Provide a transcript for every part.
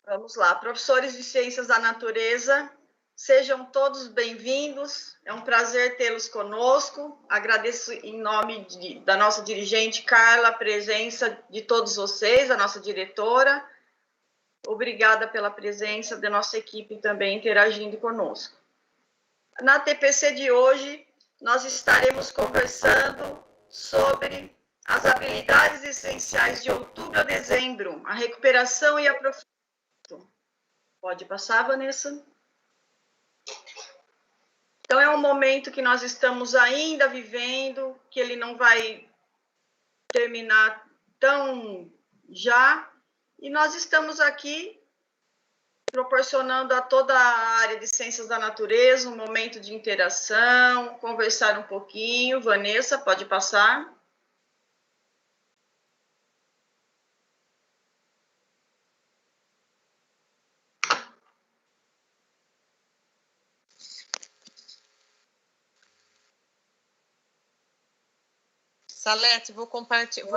Vamos lá, professores de Ciências da Natureza, sejam todos bem-vindos, é um prazer tê-los conosco, agradeço em nome da nossa dirigente Carla a presença de todos vocês, a nossa diretora, obrigada pela presença da nossa equipe também interagindo conosco. Na TPC de hoje, nós estaremos conversando sobre as habilidades essenciais de outubro a dezembro, a recuperação e aprofundamento. Pode passar, Vanessa? Então, é um momento que nós estamos ainda vivendo, que ele não vai terminar tão já, e nós estamos aqui proporcionando a toda a área de Ciências da Natureza um momento de interação, conversar um pouquinho. Vanessa, pode passar. Salete, vou compartilhar,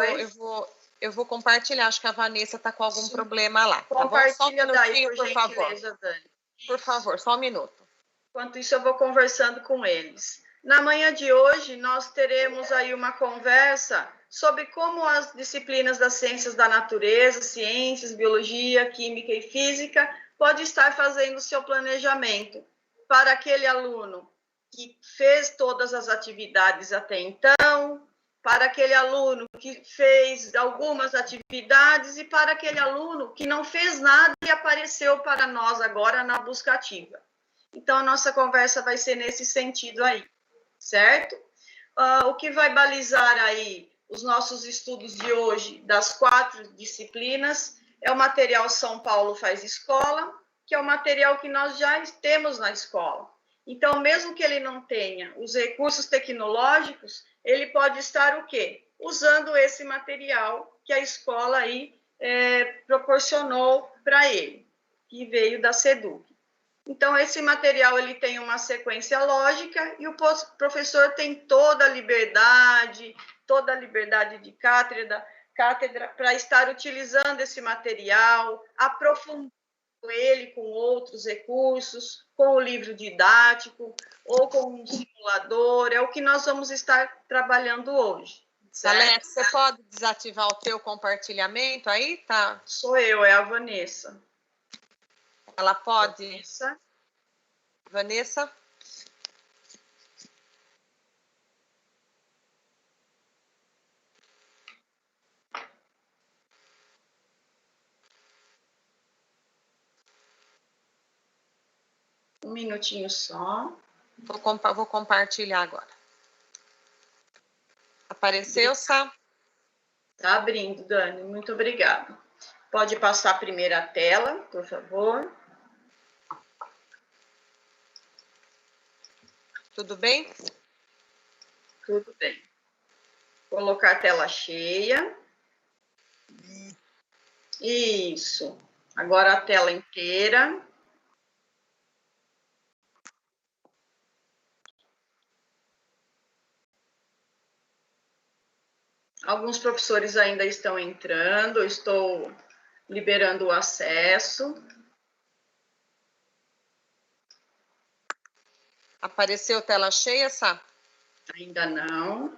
acho que a Vanessa está com algum problema lá. Compartilha tá daí, por gentileza, Dani. Por favor, só um minuto. Enquanto isso, eu vou conversando com eles. Na manhã de hoje, nós teremos aí uma conversa sobre como as disciplinas das ciências da natureza, ciências, biologia, química e física, pode estar fazendo o seu planejamento para aquele aluno que fez todas as atividades até então, para aquele aluno que fez algumas atividades e para aquele aluno que não fez nada e apareceu para nós agora na busca ativa. Então, a nossa conversa vai ser nesse sentido aí, certo? O que vai balizar aí os nossos estudos de hoje, das 4 disciplinas, é o material São Paulo Faz Escola, que é o material que nós já temos na escola. Então, mesmo que ele não tenha os recursos tecnológicos, ele pode estar o quê? Usando esse material que a escola aí proporcionou para ele, que veio da SEDUC. Então, esse material ele tem uma sequência lógica e o professor tem toda a liberdade de cátedra para estar utilizando esse material, aprofundando ele com outros recursos, com o livro didático ou com um simulador, é o que nós vamos estar trabalhando hoje. Salete, você pode desativar o teu compartilhamento aí, tá? Sou eu, é a Vanessa. Ela pode? Vanessa? Um minutinho só. Vou compartilhar agora. Apareceu, Sá? Tá abrindo, Dani. Muito obrigada. Pode passar a primeira tela, por favor. Tudo bem? Tudo bem. Colocar a tela cheia. Isso. Agora a tela inteira. Alguns professores ainda estão entrando, eu estou liberando o acesso. Apareceu tela cheia, Sá? Ainda não.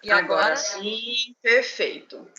E agora? Sim, perfeito.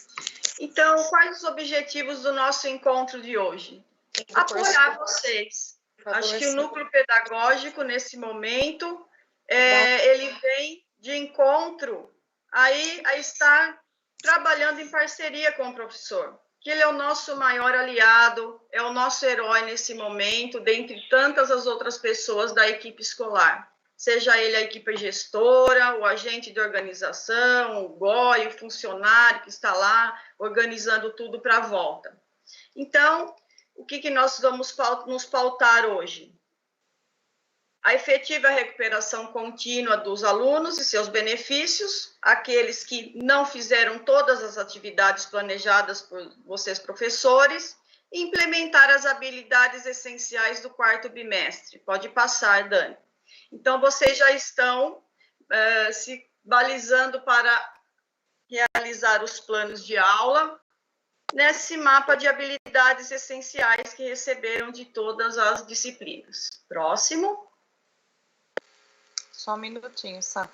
Então, quais os objetivos do nosso encontro de hoje? Apoiar vocês. Acho que o núcleo pedagógico, nesse momento, ele vem de encontro aí a estar trabalhando em parceria com o professor, que ele é o nosso maior aliado, é o nosso herói nesse momento, dentre tantas as outras pessoas da equipe escolar. Seja ele a equipe gestora, o agente de organização, o GOI, o funcionário que está lá organizando tudo para a volta. Então, o que nós vamos nos pautar hoje? A efetiva recuperação contínua dos alunos e seus benefícios, aqueles que não fizeram todas as atividades planejadas por vocês, professores, e implementar as habilidades essenciais do 4º bimestre. Pode passar, Dani. Então, vocês já estão se balizando para realizar os planos de aula nesse mapa de habilidades essenciais que receberam de todas as disciplinas. Próximo. Só um minutinho, Sá.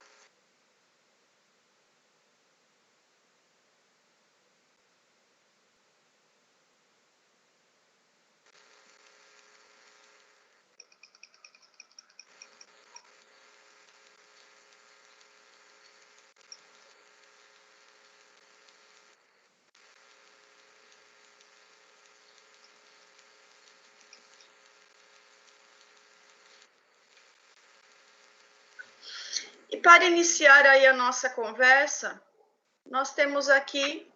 E para iniciar aí a nossa conversa, nós temos aqui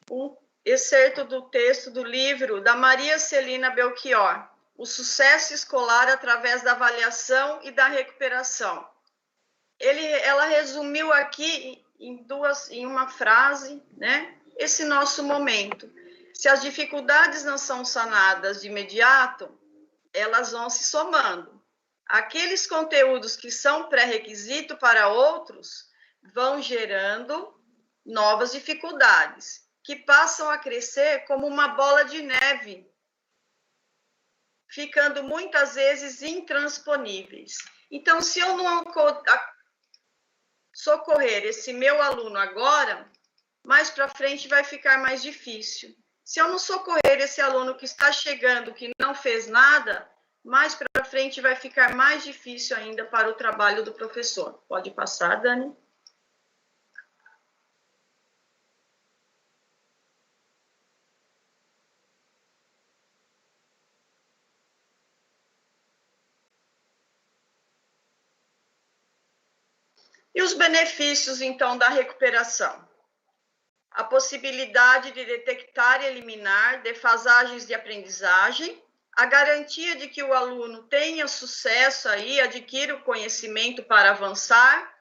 um excerto do texto do livro da Maria Celina Belchior, O Sucesso Escolar através da Avaliação e da Recuperação. Ela resumiu aqui em uma frase, né, esse nosso momento. Se as dificuldades não são sanadas de imediato, elas vão se somando. Aqueles conteúdos que são pré-requisito para outros vão gerando novas dificuldades, que passam a crescer como uma bola de neve, ficando muitas vezes intransponíveis. Então, se eu não socorrer esse meu aluno agora, mais para frente vai ficar mais difícil. Se eu não socorrer esse aluno que está chegando, que não fez nada, mais para frente vai ficar mais difícil ainda para o trabalho do professor. Pode passar, Dani. E os benefícios, então, da recuperação? A possibilidade de detectar e eliminar defasagens de aprendizagem, a garantia de que o aluno tenha sucesso aí, adquira o conhecimento para avançar.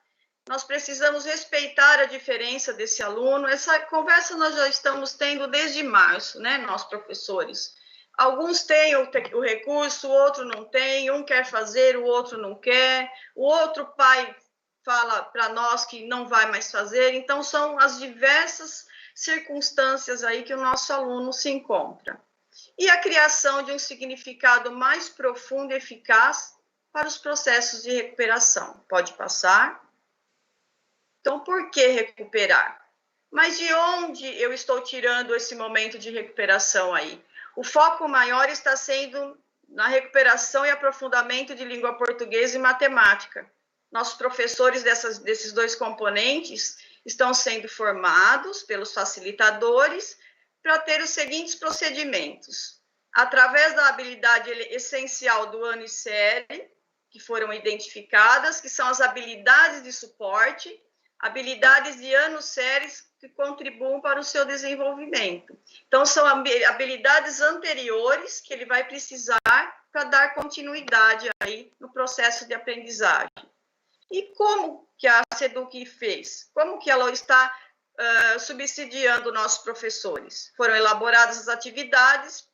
Nós precisamos respeitar a diferença desse aluno. Essa conversa nós já estamos tendo desde março, né, nós professores. Alguns têm o recurso, o outro não tem, um quer fazer, o outro não quer, o outro pai fala para nós que não vai mais fazer. Então, são as diversas circunstâncias aí que o nosso aluno se encontra. E a criação de um significado mais profundo e eficaz para os processos de recuperação. Pode passar. Então, por que recuperar? Mas de onde eu estou tirando esse momento de recuperação aí? O foco maior está sendo na recuperação e aprofundamento de língua portuguesa e matemática. Nossos professores desses dois componentes estão sendo formados pelos facilitadores para ter os seguintes procedimentos. Através da habilidade essencial do ano e série, que foram identificadas, que são as habilidades de suporte, habilidades de ano séries que contribuem para o seu desenvolvimento. Então, são habilidades anteriores que ele vai precisar para dar continuidade aí no processo de aprendizagem. E como que a SEDUC fez? Como que ela está subsidiando nossos professores? Foram elaboradas as atividades,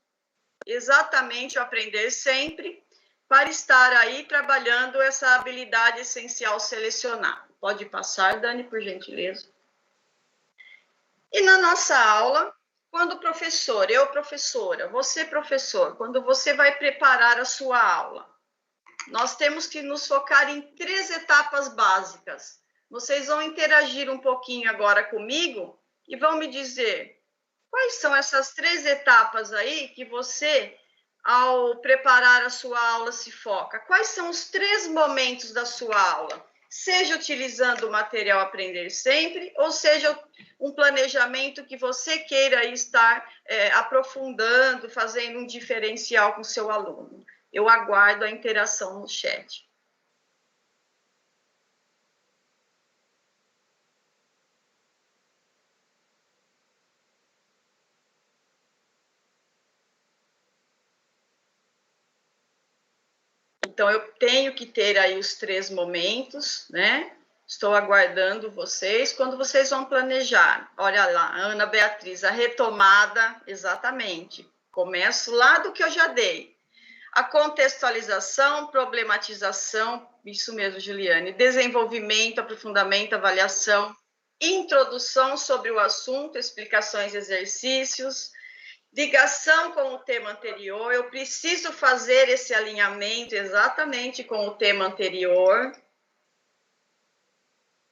exatamente o aprender sempre, para estar aí trabalhando essa habilidade essencial selecionada. Pode passar, Dani, por gentileza. E na nossa aula, quando o professor, eu professora, você professor, quando você vai preparar a sua aula, nós temos que nos focar em 3 etapas básicas. Vocês vão interagir um pouquinho agora comigo e vão me dizer quais são essas 3 etapas aí que você, ao preparar a sua aula, se foca. Quais são os 3 momentos da sua aula? Seja utilizando o material Aprender Sempre, ou seja um planejamento que você queira estar aprofundando, fazendo um diferencial com o seu aluno. Eu aguardo a interação no chat. Então, eu tenho que ter aí os 3 momentos, né? Estou aguardando vocês. Quando vocês vão planejar, olha lá, Ana Beatriz, a retomada, exatamente. Começo lá do que eu já dei. A contextualização, problematização, isso mesmo, Juliane, desenvolvimento, aprofundamento, avaliação, introdução sobre o assunto, explicações, exercícios, ligação com o tema anterior. Eu preciso fazer esse alinhamento exatamente com o tema anterior.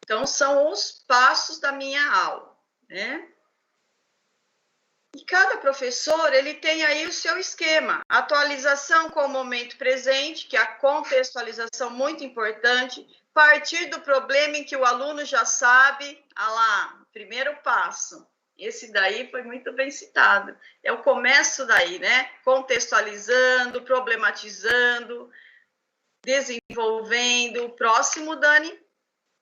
Então, são os passos da minha aula, né? E cada professor, ele tem aí o seu esquema. Atualização com o momento presente, que é a contextualização muito importante. Partir do problema em que o aluno já sabe. Ah lá, primeiro passo. Esse daí foi muito bem citado. É o começo daí, né? Contextualizando, problematizando, desenvolvendo. O próximo, Dani,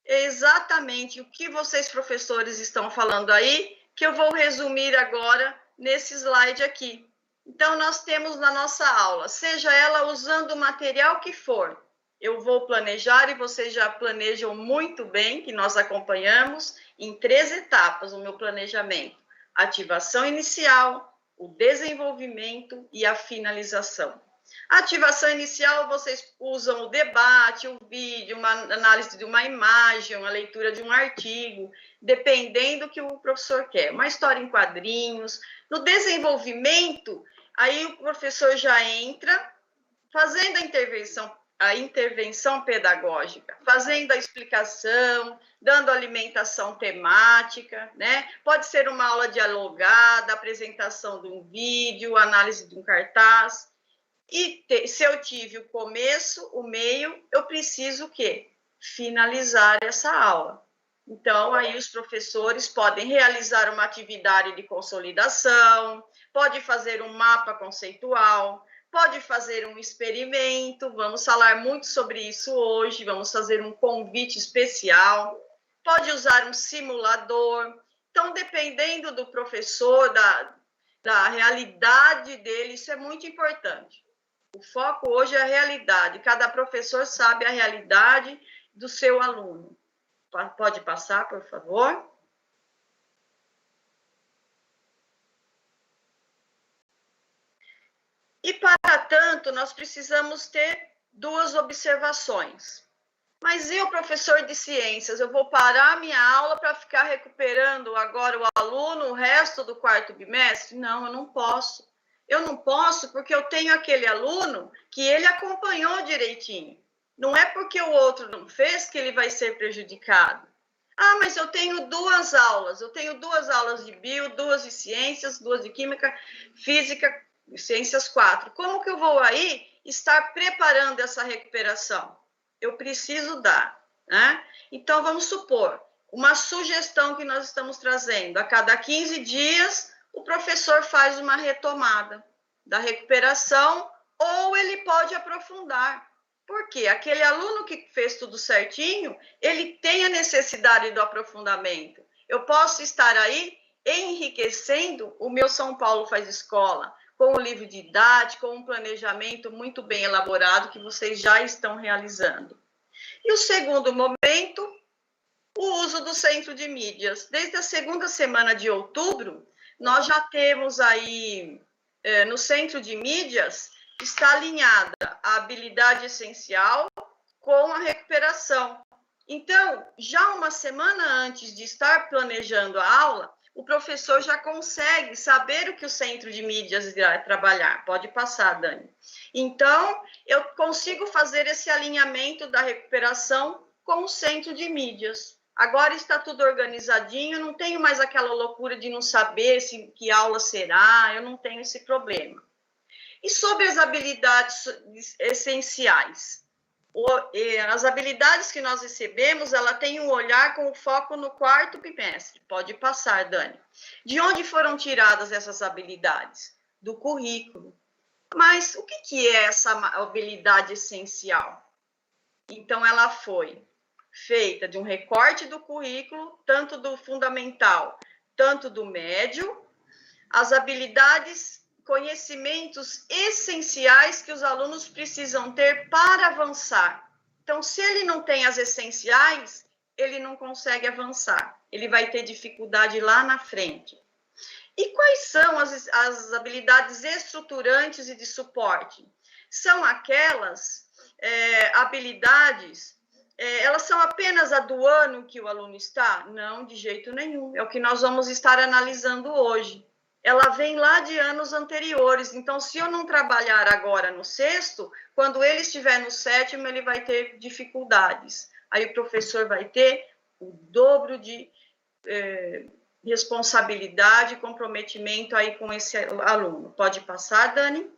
é exatamente o que vocês, professores, estão falando aí, que eu vou resumir agora nesse slide aqui. Então, nós temos na nossa aula, seja ela usando o material que for, eu vou planejar, e vocês já planejam muito bem, que nós acompanhamos em 3 etapas o meu planejamento: ativação inicial, o desenvolvimento e a finalização. A ativação inicial, vocês usam o debate, o vídeo, uma análise de uma imagem, uma leitura de um artigo, dependendo do que o professor quer. Uma história em quadrinhos. No desenvolvimento, aí o professor já entra fazendo a intervenção pedagógica, fazendo a explicação, dando alimentação temática, né? Pode ser uma aula dialogada, apresentação de um vídeo, análise de um cartaz. E se eu tive o começo, o meio, eu preciso o quê? Finalizar essa aula. Então, aí os professores podem realizar uma atividade de consolidação, pode fazer um mapa conceitual, pode fazer um experimento, vamos falar muito sobre isso hoje, vamos fazer um convite especial, pode usar um simulador. Então, dependendo do professor, da realidade dele, isso é muito importante. O foco hoje é a realidade. Cada professor sabe a realidade do seu aluno. Pode passar, por favor? E, para tanto, nós precisamos ter 2 observações. Mas eu, professor de ciências, eu vou parar a minha aula para ficar recuperando agora o aluno o resto do 4º bimestre? Não, eu não posso. Eu não posso porque eu tenho aquele aluno que ele acompanhou direitinho. Não é porque o outro não fez que ele vai ser prejudicado. Ah, mas eu tenho 2 aulas. Eu tenho 2 aulas de bio, 2 de ciências, 2 de química, física, ciências 4. Como que eu vou aí estar preparando essa recuperação? Eu preciso dar, né? Então, vamos supor, uma sugestão que nós estamos trazendo: a cada 15 dias, o professor faz uma retomada da recuperação, ou ele pode aprofundar. Por quê? Aquele aluno que fez tudo certinho, ele tem a necessidade do aprofundamento. Eu posso estar aí enriquecendo o meu São Paulo Faz Escola, com o livro didático, com um planejamento muito bem elaborado que vocês já estão realizando. E o segundo momento, o uso do centro de mídias. Desde a 2ª semana de outubro, nós já temos aí, no centro de mídias, está alinhada a habilidade essencial com a recuperação. Então, já uma semana antes de estar planejando a aula, o professor já consegue saber o que o centro de mídias irá trabalhar. Pode passar, Dani. Então, eu consigo fazer esse alinhamento da recuperação com o centro de mídias. Agora está tudo organizadinho, não tenho mais aquela loucura de não saber que aula será, eu não tenho esse problema. E sobre as habilidades essenciais? As habilidades que nós recebemos, ela tem um olhar com foco no 4º bimestre. Pode passar, Dani. De onde foram tiradas essas habilidades? Do currículo. Mas o que é essa habilidade essencial? Então, ela foi feita de um recorte do currículo, tanto do fundamental, tanto do médio, as habilidades, conhecimentos essenciais que os alunos precisam ter para avançar. Então, se ele não tem as essenciais, ele não consegue avançar. Ele vai ter dificuldade lá na frente. E quais são as habilidades estruturantes e de suporte? São aquelas habilidades elas são apenas a do ano que o aluno está? Não, de jeito nenhum. É o que nós vamos estar analisando hoje. Ela vem lá de anos anteriores. Então, se eu não trabalhar agora no sexto, quando ele estiver no sétimo, ele vai ter dificuldades. Aí o professor vai ter o dobro de responsabilidade e comprometimento aí com esse aluno. Pode passar, Dani?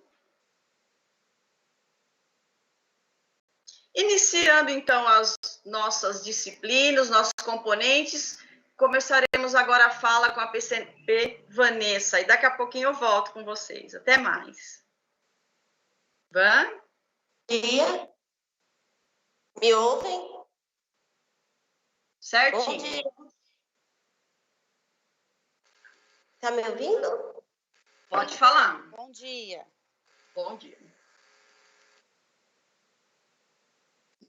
Iniciando, então, as nossas disciplinas, nossos componentes, começaremos agora a fala com a PCP Vanessa, e daqui a pouquinho eu volto com vocês. Até mais. Van? Dia. Me ouvem? Certinho. Bom dia. Tá me ouvindo? Pode falar. Bom dia. Bom dia.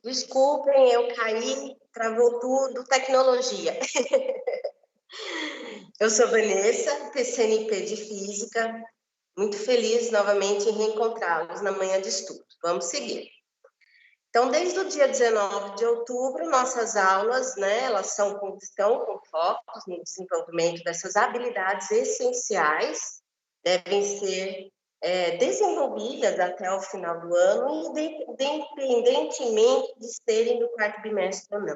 Desculpem, eu caí, travou tudo, tecnologia. Eu sou Vanessa, PCNP de Física, muito feliz novamente em reencontrá-los na manhã de estudo. Vamos seguir. Então, desde o dia 19 de outubro, nossas aulas, né, elas estão com focos no desenvolvimento dessas habilidades essenciais, devem ser desenvolvidas até o final do ano, independentemente de serem do quarto bimestre ou não.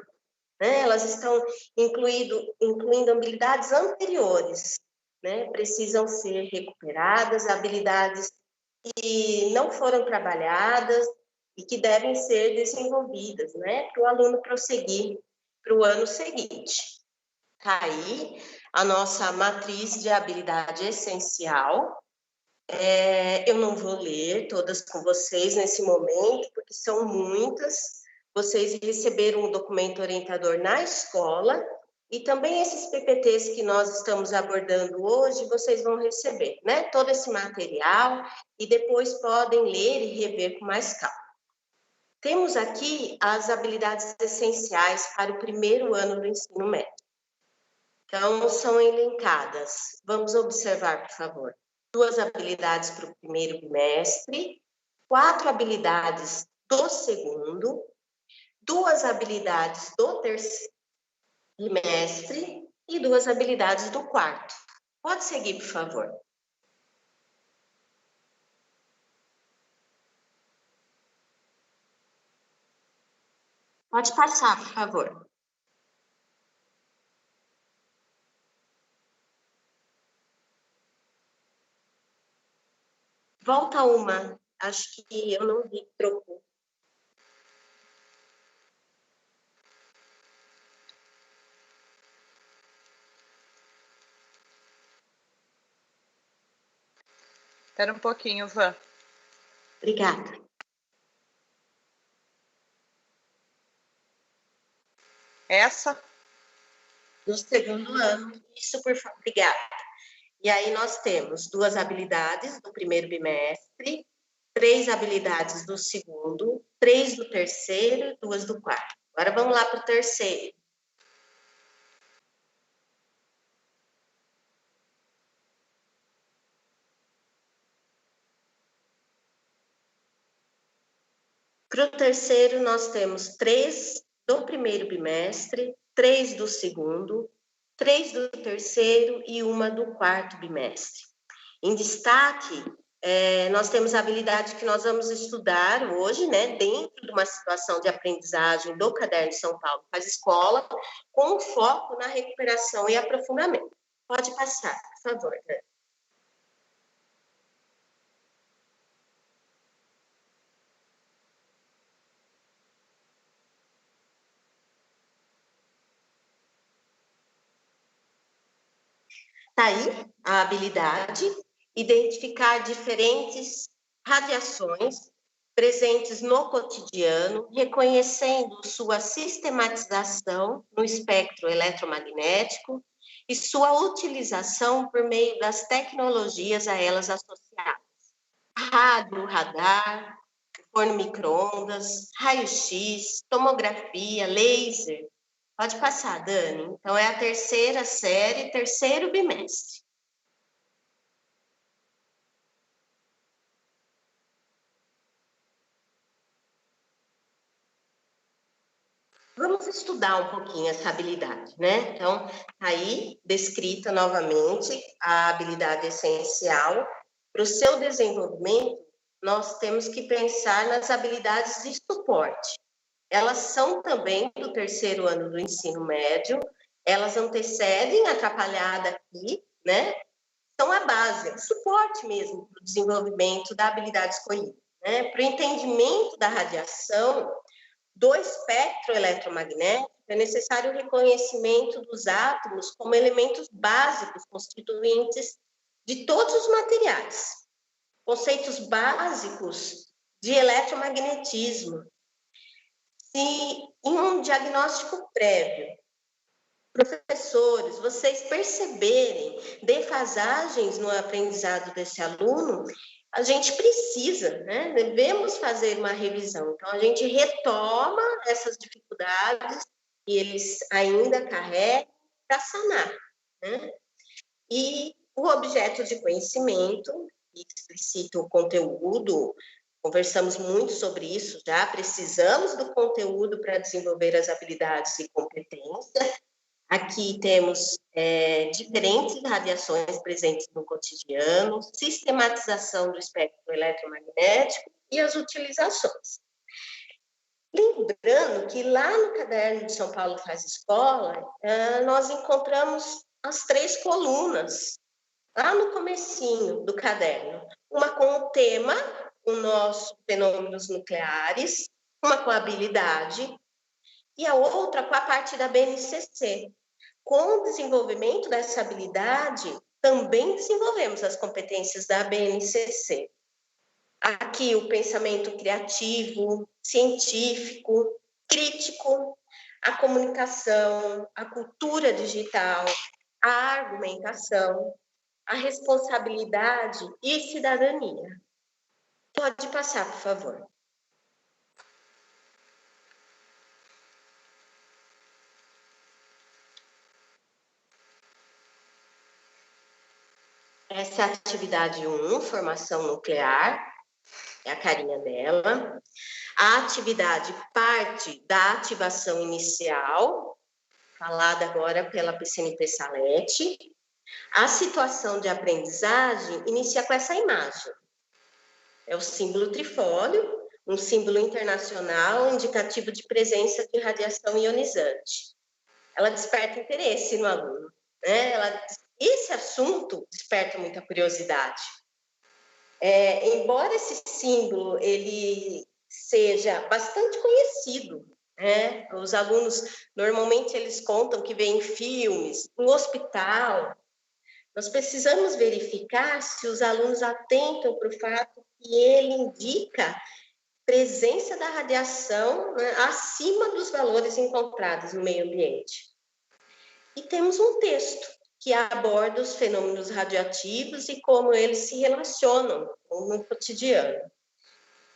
Né? Elas estão incluindo habilidades anteriores, né? Precisam ser recuperadas, habilidades que não foram trabalhadas e que devem ser desenvolvidas, né? Para o aluno prosseguir para o ano seguinte. Tá aí a nossa matriz de habilidade essencial. Eu não vou ler todas com vocês nesse momento, porque são muitas. Vocês receberam o documento orientador na escola e também esses PPTs que nós estamos abordando hoje, vocês vão receber, né? Todo esse material e depois podem ler e rever com mais calma. Temos aqui as habilidades essenciais para o primeiro ano do ensino médio. Então, são elencadas. Vamos observar, por favor. 2 habilidades para o primeiro bimestre, 4 habilidades do segundo, 2 habilidades do terceiro bimestre e 2 habilidades do quarto. Pode seguir, por favor. Pode passar, por favor. Volta uma. Acho que eu não vi, trocou. Espera um pouquinho, Van. Obrigada. Essa? Do segundo ano. Isso, por favor. Obrigada. E aí nós temos 2 habilidades do primeiro bimestre, 3 habilidades do segundo, 3 do terceiro e 2 do quarto. Agora vamos lá para o terceiro. Para o terceiro, nós temos 3 do primeiro bimestre, 3 do segundo, 3 do terceiro e 1 do quarto bimestre. Em destaque, nós temos a habilidade que nós vamos estudar hoje, né, dentro de uma situação de aprendizagem do Caderno de São Paulo Faz Escola, com foco na recuperação e aprofundamento. Pode passar, por favor, né? Tá aí a habilidade, identificar diferentes radiações presentes no cotidiano, reconhecendo sua sistematização no espectro eletromagnético e sua utilização por meio das tecnologias a elas associadas. Rádio, radar, forno micro-ondas, raio-x, tomografia, laser. Pode passar, Dani. Então, é a terceira série, terceiro bimestre. Vamos estudar um pouquinho essa habilidade, né? Então, aí descrita novamente a habilidade essencial. Para o seu desenvolvimento, nós temos que pensar nas habilidades de suporte. Elas são também do terceiro ano do ensino médio, elas antecedem a atrapalhada aqui, né? São a base, o suporte mesmo para o desenvolvimento da habilidade escolhida, né? Para o entendimento da radiação, do espectro eletromagnético, é necessário o reconhecimento dos átomos como elementos básicos constituintes de todos os materiais. Conceitos básicos de eletromagnetismo. Se em um diagnóstico prévio, professores, vocês perceberem defasagens no aprendizado desse aluno, a gente precisa, né? Devemos fazer uma revisão. Então, a gente retoma essas dificuldades que eles ainda carregam para sanar, né? E o objeto de conhecimento, explicita o conteúdo, conversamos muito sobre isso já, precisamos do conteúdo para desenvolver as habilidades e competências. Aqui temos diferentes radiações presentes no cotidiano, sistematização do espectro eletromagnético e as utilizações. Lembrando que lá no caderno de São Paulo Faz Escola, nós encontramos as 3 colunas, lá no comecinho do caderno. Uma com o tema, o nosso fenômenos nucleares, uma com a habilidade, e a outra com a parte da BNCC. Com o desenvolvimento dessa habilidade, também desenvolvemos as competências da BNCC. Aqui o pensamento criativo, científico, crítico, a comunicação, a cultura digital, a argumentação, a responsabilidade e cidadania. Pode passar, por favor. Essa é a atividade 1, formação nuclear, é a carinha dela. A atividade parte da ativação inicial, falada agora pela PCNP Salete. A situação de aprendizagem inicia com essa imagem. É o símbolo trifólio, um símbolo internacional indicativo de presença de radiação ionizante. Ela desperta interesse no aluno, né? Esse assunto desperta muita curiosidade. Embora esse símbolo ele seja bastante conhecido, né? Os alunos normalmente eles contam que veem filmes, no hospital. Nós precisamos verificar se os alunos atentam para o fato que ele indica presença da radiação, né, acima dos valores encontrados no meio ambiente. E temos um texto que aborda os fenômenos radioativos e como eles se relacionam no cotidiano.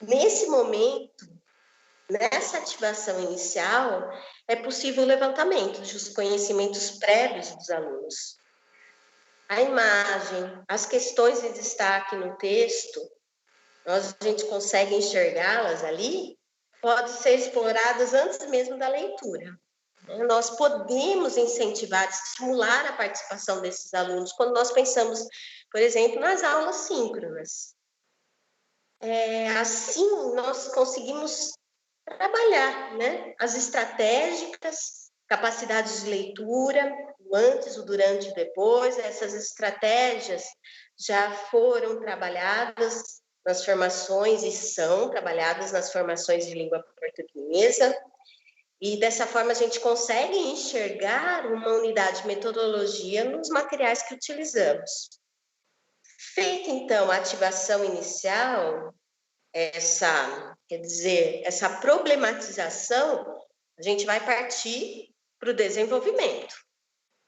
Nesse momento, nessa ativação inicial, é possível o levantamento dos conhecimentos prévios dos alunos. A imagem, as questões de destaque no texto, a gente consegue enxergá-las ali, podem ser exploradas antes mesmo da leitura. Nós podemos incentivar, estimular a participação desses alunos quando nós pensamos, por exemplo, nas aulas síncronas. Assim, nós conseguimos trabalhar, né? As estratégicas, capacidades de leitura, o antes, o durante e o depois. Essas estratégias já foram trabalhadas nas formações e são trabalhadas nas formações de língua portuguesa. E dessa forma a gente consegue enxergar uma unidade de metodologia nos materiais que utilizamos. Feita então a ativação inicial, essa problematização, a gente vai partir para o desenvolvimento.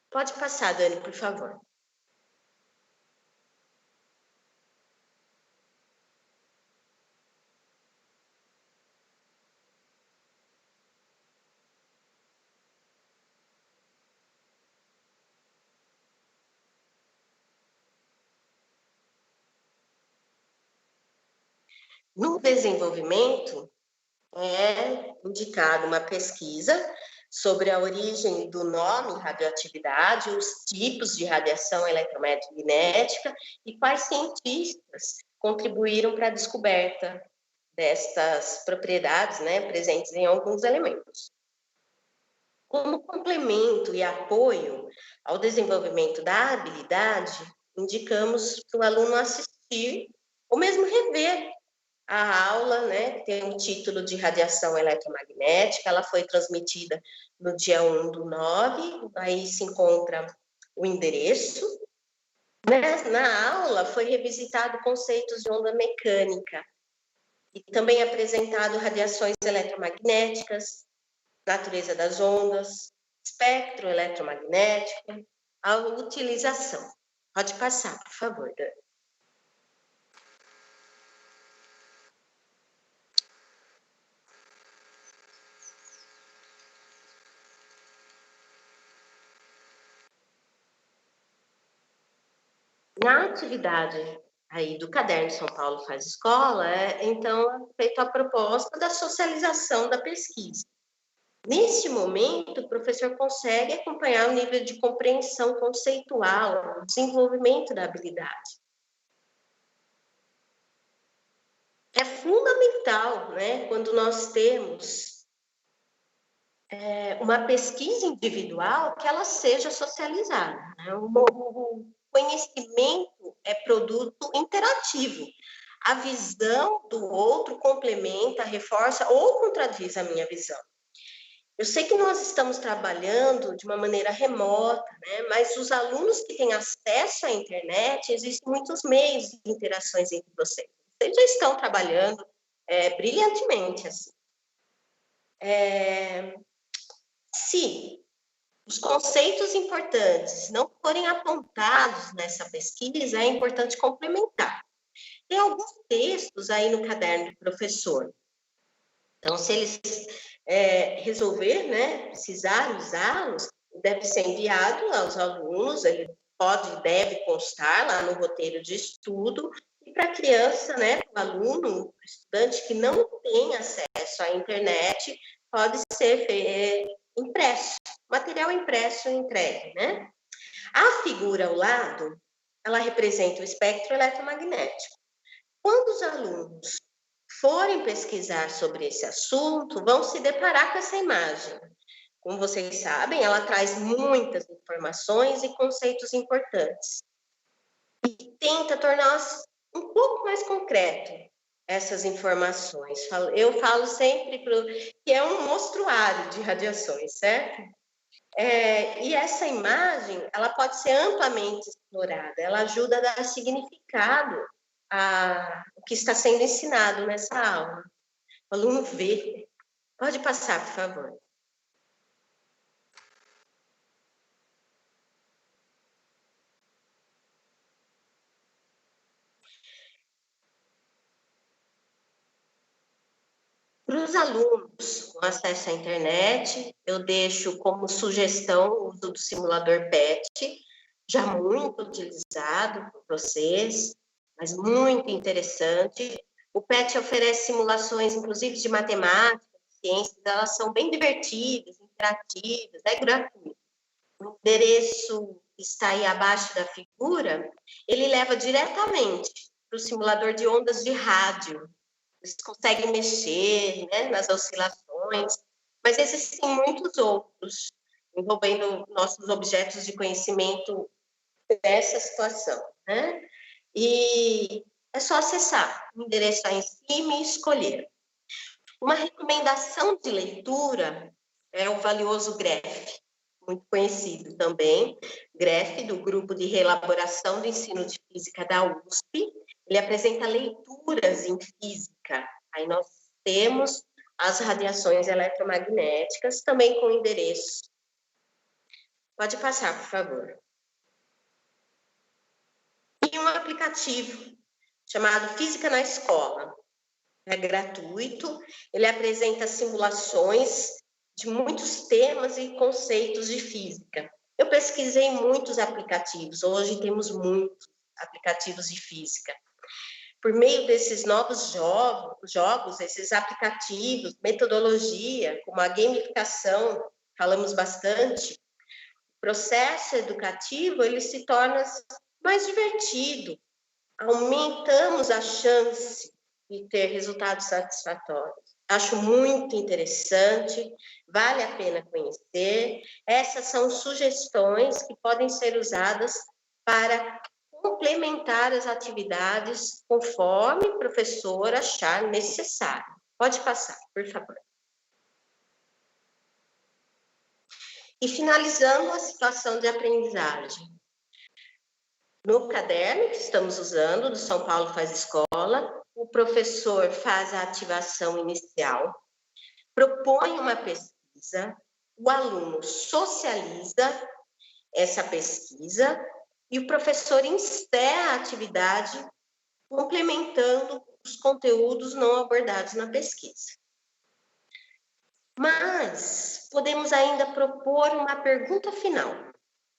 Pode passar, Dani, por favor. No desenvolvimento, é indicada uma pesquisa sobre a origem do nome radioatividade, os tipos de radiação eletromagnética e quais cientistas contribuíram para a descoberta destas propriedades, né, presentes em alguns elementos. Como complemento e apoio ao desenvolvimento da habilidade, indicamos para o aluno assistir ou mesmo rever a aula, né, que tem o título de radiação eletromagnética. Ela foi transmitida no dia 1/9, aí se encontra o endereço. Na aula foi revisitado conceitos de onda mecânica e também apresentado radiações eletromagnéticas, natureza das ondas, espectro eletromagnético, a utilização. Pode passar, por favor, Dani. Na atividade aí do caderno São Paulo Faz Escola, então, é feita a proposta da socialização da pesquisa. Neste momento, o professor consegue acompanhar o nível de compreensão conceitual, o desenvolvimento da habilidade. É fundamental, né, quando nós temos uma pesquisa individual, que ela seja socializada, né? O conhecimento é produto interativo. A visão do outro complementa, reforça ou contradiz a minha visão. Eu sei que nós estamos trabalhando de uma maneira remota, né? Mas os alunos que têm acesso à internet, existem muitos meios de interações entre vocês. Vocês já estão trabalhando brilhantemente, assim. Se os conceitos importantes não forem apontados nessa pesquisa, é importante complementar. Tem alguns textos aí no caderno do professor. Então, se eles resolver, né, precisar usá-los, deve ser enviado aos alunos, ele deve constar lá no roteiro de estudo, e para a criança, né, o aluno, o estudante que não tem acesso à internet, pode ser impresso, material impresso e entregue, né? A figura ao lado, ela representa o espectro eletromagnético. Quando os alunos forem pesquisar sobre esse assunto, vão se deparar com essa imagem. Como vocês sabem, ela traz muitas informações e conceitos importantes. E tenta tornar um pouco mais concreto essas informações. Eu falo sempre que é um mostruário de radiações, certo? E essa imagem, ela pode ser amplamente explorada, ela ajuda a dar significado o que está sendo ensinado nessa aula. O aluno vê. Pode passar, por favor. Para os alunos com acesso à internet, eu deixo como sugestão o uso do simulador PET, já muito utilizado por vocês, mas muito interessante. O PET oferece simulações, inclusive de matemática, de ciências, elas são bem divertidas, interativas, é gratuito. O endereço está aí abaixo da figura, ele leva diretamente para o simulador de ondas de rádio. Eles conseguem mexer, né, nas oscilações, mas existem muitos outros envolvendo nossos objetos de conhecimento nessa situação, né? E é só acessar o endereço aí em cima e escolher. Uma recomendação de leitura é o valioso GREF, muito conhecido também, GREF, do Grupo de Reelaboração do Ensino de Física da USP. Ele apresenta leituras em física. Aí nós temos as radiações eletromagnéticas, também com endereço. Pode passar, por favor. E um aplicativo chamado Física na Escola. É gratuito, ele apresenta simulações de muitos temas e conceitos de física. Eu pesquisei muitos aplicativos, hoje temos muitos aplicativos de física. por meio desses novos jogos, esses aplicativos, metodologia, como a gamificação, falamos bastante, o processo educativo ele se torna mais divertido, aumentamos a chance de ter resultados satisfatórios. Acho muito interessante, vale a pena conhecer. Essas são sugestões que podem ser usadas para complementar as atividades conforme o professor achar necessário. Pode passar, por favor. E finalizando a situação de aprendizagem. No caderno que estamos usando, do São Paulo Faz Escola, o professor faz a ativação inicial, propõe uma pesquisa, o aluno socializa essa pesquisa e o professor encerra a atividade complementando os conteúdos não abordados na pesquisa. Mas podemos ainda propor uma pergunta final.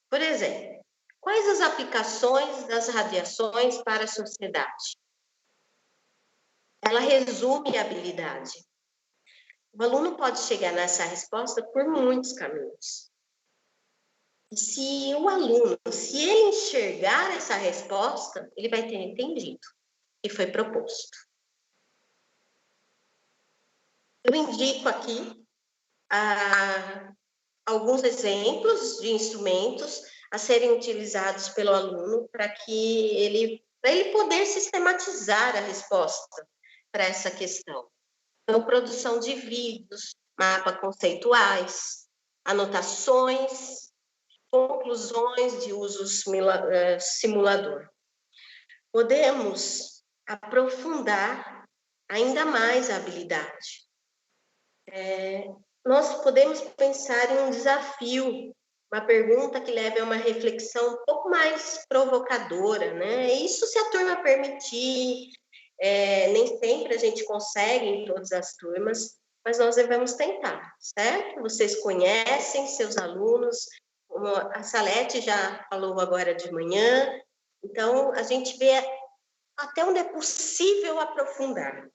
Por exemplo, quais as aplicações das radiações para a sociedade? Ela resume a habilidade. O aluno pode chegar nessa resposta por muitos caminhos. E se o aluno, se ele enxergar essa resposta, ele vai ter entendido o que foi proposto. Eu indico aqui alguns exemplos de instrumentos a serem utilizados pelo aluno para ele poder sistematizar a resposta para essa questão. Então, produção de vídeos, mapas conceituais, anotações, conclusões de uso simulador. Podemos aprofundar ainda mais a habilidade. Nós podemos pensar em um desafio, uma pergunta que leve a uma reflexão um pouco mais provocadora, né? Isso se a turma permitir, nem sempre a gente consegue em todas as turmas, mas nós devemos tentar, certo? Vocês conhecem seus alunos, como a Salete já falou agora de manhã, então a gente vê até onde é possível aprofundar.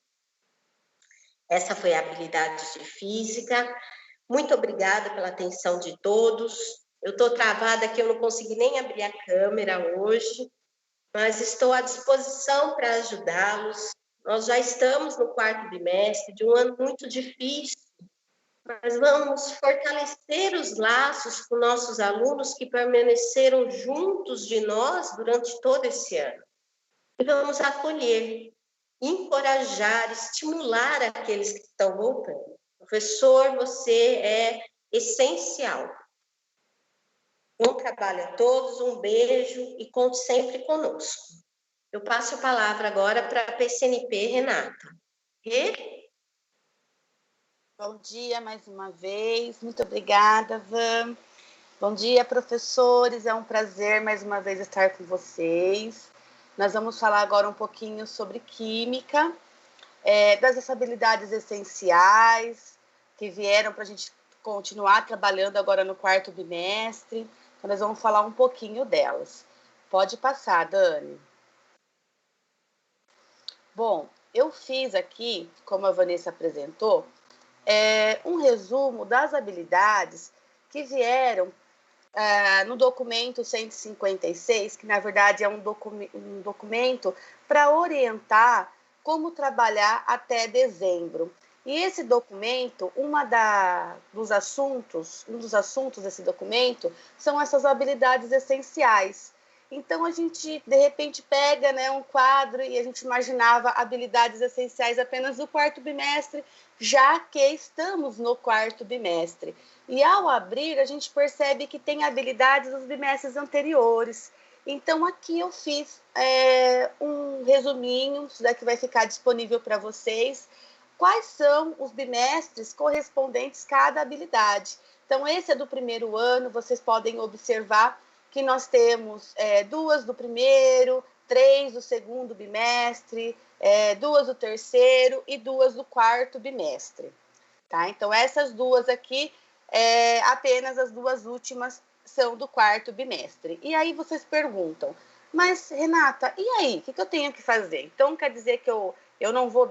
Essa foi a habilidade de física. Muito obrigada pela atenção de todos. Eu estou travada aqui, eu não consegui nem abrir a câmera hoje, mas estou à disposição para ajudá-los. Nós já estamos no 4º bimestre de um ano muito difícil, mas vamos fortalecer os laços com nossos alunos que permaneceram juntos de nós durante todo esse ano. E vamos acolher, encorajar, estimular aqueles que estão voltando. Professor, você é essencial. Bom trabalho a todos, um beijo e conte sempre conosco. Eu passo a palavra agora para a PCNP, Renata. Bom dia mais uma vez, muito obrigada, Van. Bom dia, professores, é um prazer mais uma vez estar com vocês. Nós vamos falar agora um pouquinho sobre química, das habilidades essenciais que vieram para a gente continuar trabalhando agora no 4º bimestre. Então, nós vamos falar um pouquinho delas. Pode passar, Dani. Bom, eu fiz aqui, como a Vanessa apresentou, um resumo das habilidades que vieram no documento 156, que na verdade é um documento para orientar como trabalhar até dezembro. E esse documento, um dos assuntos desse documento são essas habilidades essenciais. Então, a gente, de repente, pega, né, um quadro e a gente imaginava habilidades essenciais apenas do 4º bimestre, já que estamos no 4º bimestre. E, ao abrir, a gente percebe que tem habilidades dos bimestres anteriores. Então, aqui eu fiz um resuminho, isso daqui vai ficar disponível para vocês. Quais são os bimestres correspondentes a cada habilidade? Então, esse é do 1º ano, vocês podem observar que nós temos 2 do 1º, 3 do 2º bimestre, 2 do 3º e 2 do 4º bimestre. Tá? Então, essas duas aqui, apenas as 2 últimas são do 4º bimestre. E aí vocês perguntam, Mas, Renata, e aí? O que eu tenho que fazer? Então, quer dizer que eu não vou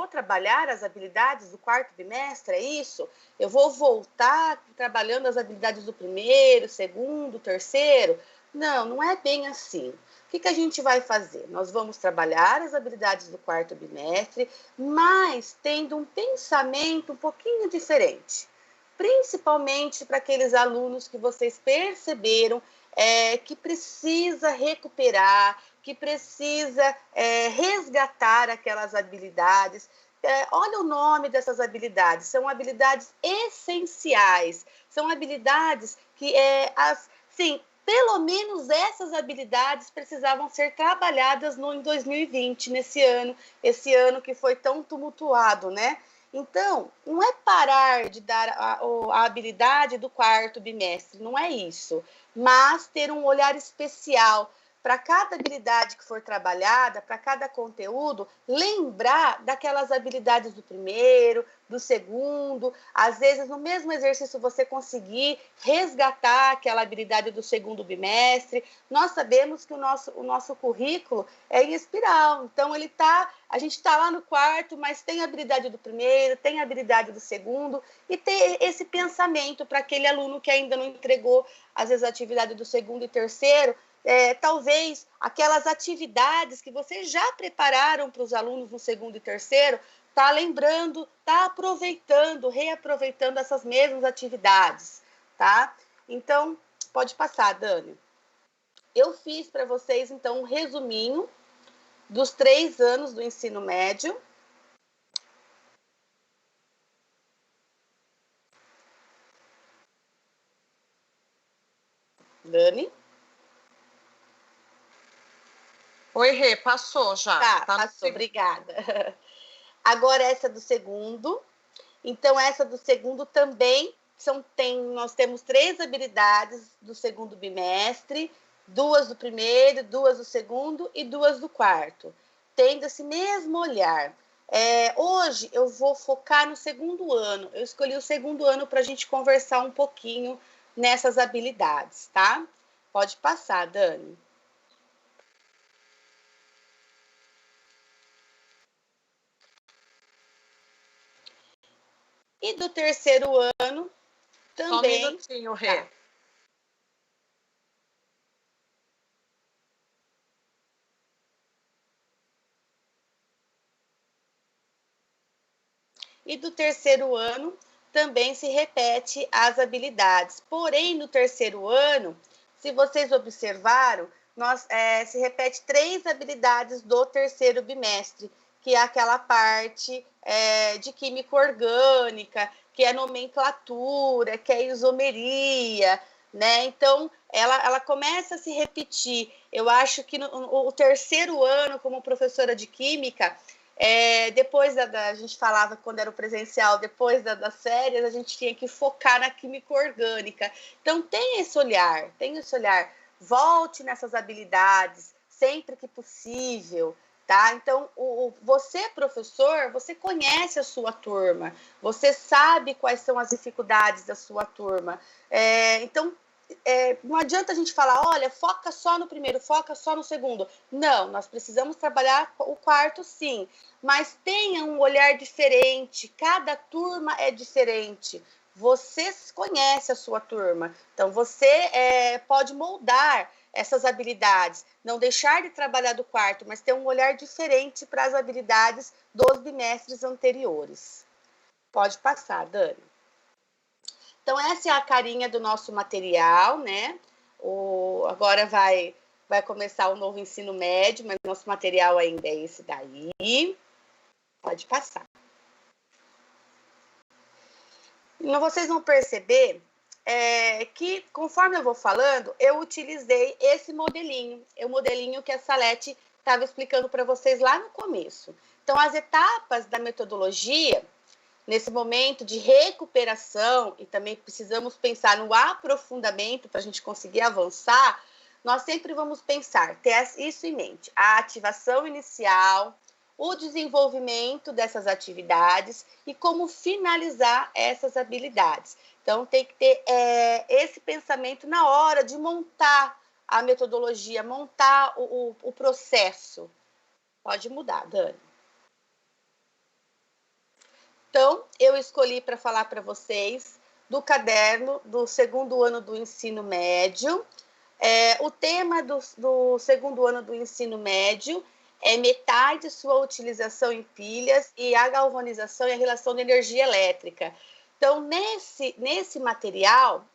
trabalhar as habilidades do quarto bimestre, é isso? Eu vou voltar trabalhando as habilidades do primeiro, segundo, terceiro? Não, não é bem assim. O que a gente vai fazer? Nós vamos trabalhar as habilidades do quarto bimestre, mas tendo um pensamento um pouquinho diferente. Principalmente para aqueles alunos que vocês perceberam que precisa recuperar, que precisa resgatar aquelas habilidades. Olha o nome dessas habilidades, são habilidades essenciais, são habilidades que, sim, pelo menos essas habilidades precisavam ser trabalhadas em 2020, esse ano que foi tão tumultuado, né? Então, não é parar de dar a habilidade do quarto bimestre, não é isso, mas ter um olhar especial para cada habilidade que for trabalhada, para cada conteúdo, lembrar daquelas habilidades do primeiro, do segundo. Às vezes, no mesmo exercício, você conseguir resgatar aquela habilidade do segundo bimestre. Nós sabemos que o nosso currículo é em espiral, então a gente está lá no quarto, mas tem a habilidade do primeiro, tem a habilidade do segundo, e ter esse pensamento para aquele aluno que ainda não entregou, às vezes, a atividade do segundo e terceiro, talvez aquelas atividades que vocês já prepararam para os alunos no segundo e terceiro, tá lembrando, tá aproveitando, reaproveitando essas mesmas atividades, tá? Então, pode passar, Dani. Eu fiz para vocês, então, um resuminho dos 3 anos do ensino médio. Dani? Oi, Rê, passou já. Tá, passou, obrigada. Agora essa do segundo. Então, essa do segundo também nós temos 3 habilidades do segundo bimestre, 2 do primeiro, 2 do segundo e 2 do quarto, tendo esse mesmo olhar. Hoje eu vou focar no segundo ano. Eu escolhi o segundo ano para a gente conversar um pouquinho nessas habilidades, tá? Pode passar, Dani. E do terceiro ano também. Só um minutinho, Rê. Tá. E do terceiro ano também se repete as habilidades. Porém, no terceiro ano, se vocês observaram, se repete 3 habilidades do terceiro bimestre, que é aquela parte de química orgânica, que é nomenclatura, que é isomeria, né? Então, ela começa a se repetir. Eu acho que o terceiro ano, como professora de química, depois a gente falava quando era o presencial, depois das férias, a gente tinha que focar na química orgânica. Então, tem esse olhar, volte nessas habilidades sempre que possível, tá? Então, você, professor, você conhece a sua turma, você sabe quais são as dificuldades da sua turma. Então, não adianta a gente falar, olha, foca só no primeiro, foca só no segundo. Não, nós precisamos trabalhar o quarto, sim, mas tenha um olhar diferente, cada turma é diferente. Você conhece a sua turma, então você pode moldar essas habilidades, não deixar de trabalhar do quarto, mas ter um olhar diferente para as habilidades dos bimestres anteriores. Pode passar, Dani. Então, essa é a carinha do nosso material, né? Agora vai começar o novo ensino médio, mas nosso material ainda é esse daí. Pode passar. Vocês vão perceber que, conforme eu vou falando, eu utilizei esse modelinho, o modelinho que a Salete estava explicando para vocês lá no começo. Então, as etapas da metodologia, nesse momento de recuperação, e também precisamos pensar no aprofundamento para a gente conseguir avançar, nós sempre vamos pensar, ter isso em mente, a ativação inicial, o desenvolvimento dessas atividades e como finalizar essas habilidades. Então, tem que ter esse pensamento na hora de montar a metodologia, montar o processo. Pode mudar, Dani. Então, eu escolhi para falar para vocês do caderno do segundo ano do ensino médio. O tema do segundo ano do ensino médio é metais e sua utilização em pilhas e a galvanização e a relação de energia elétrica. Então, nesse material,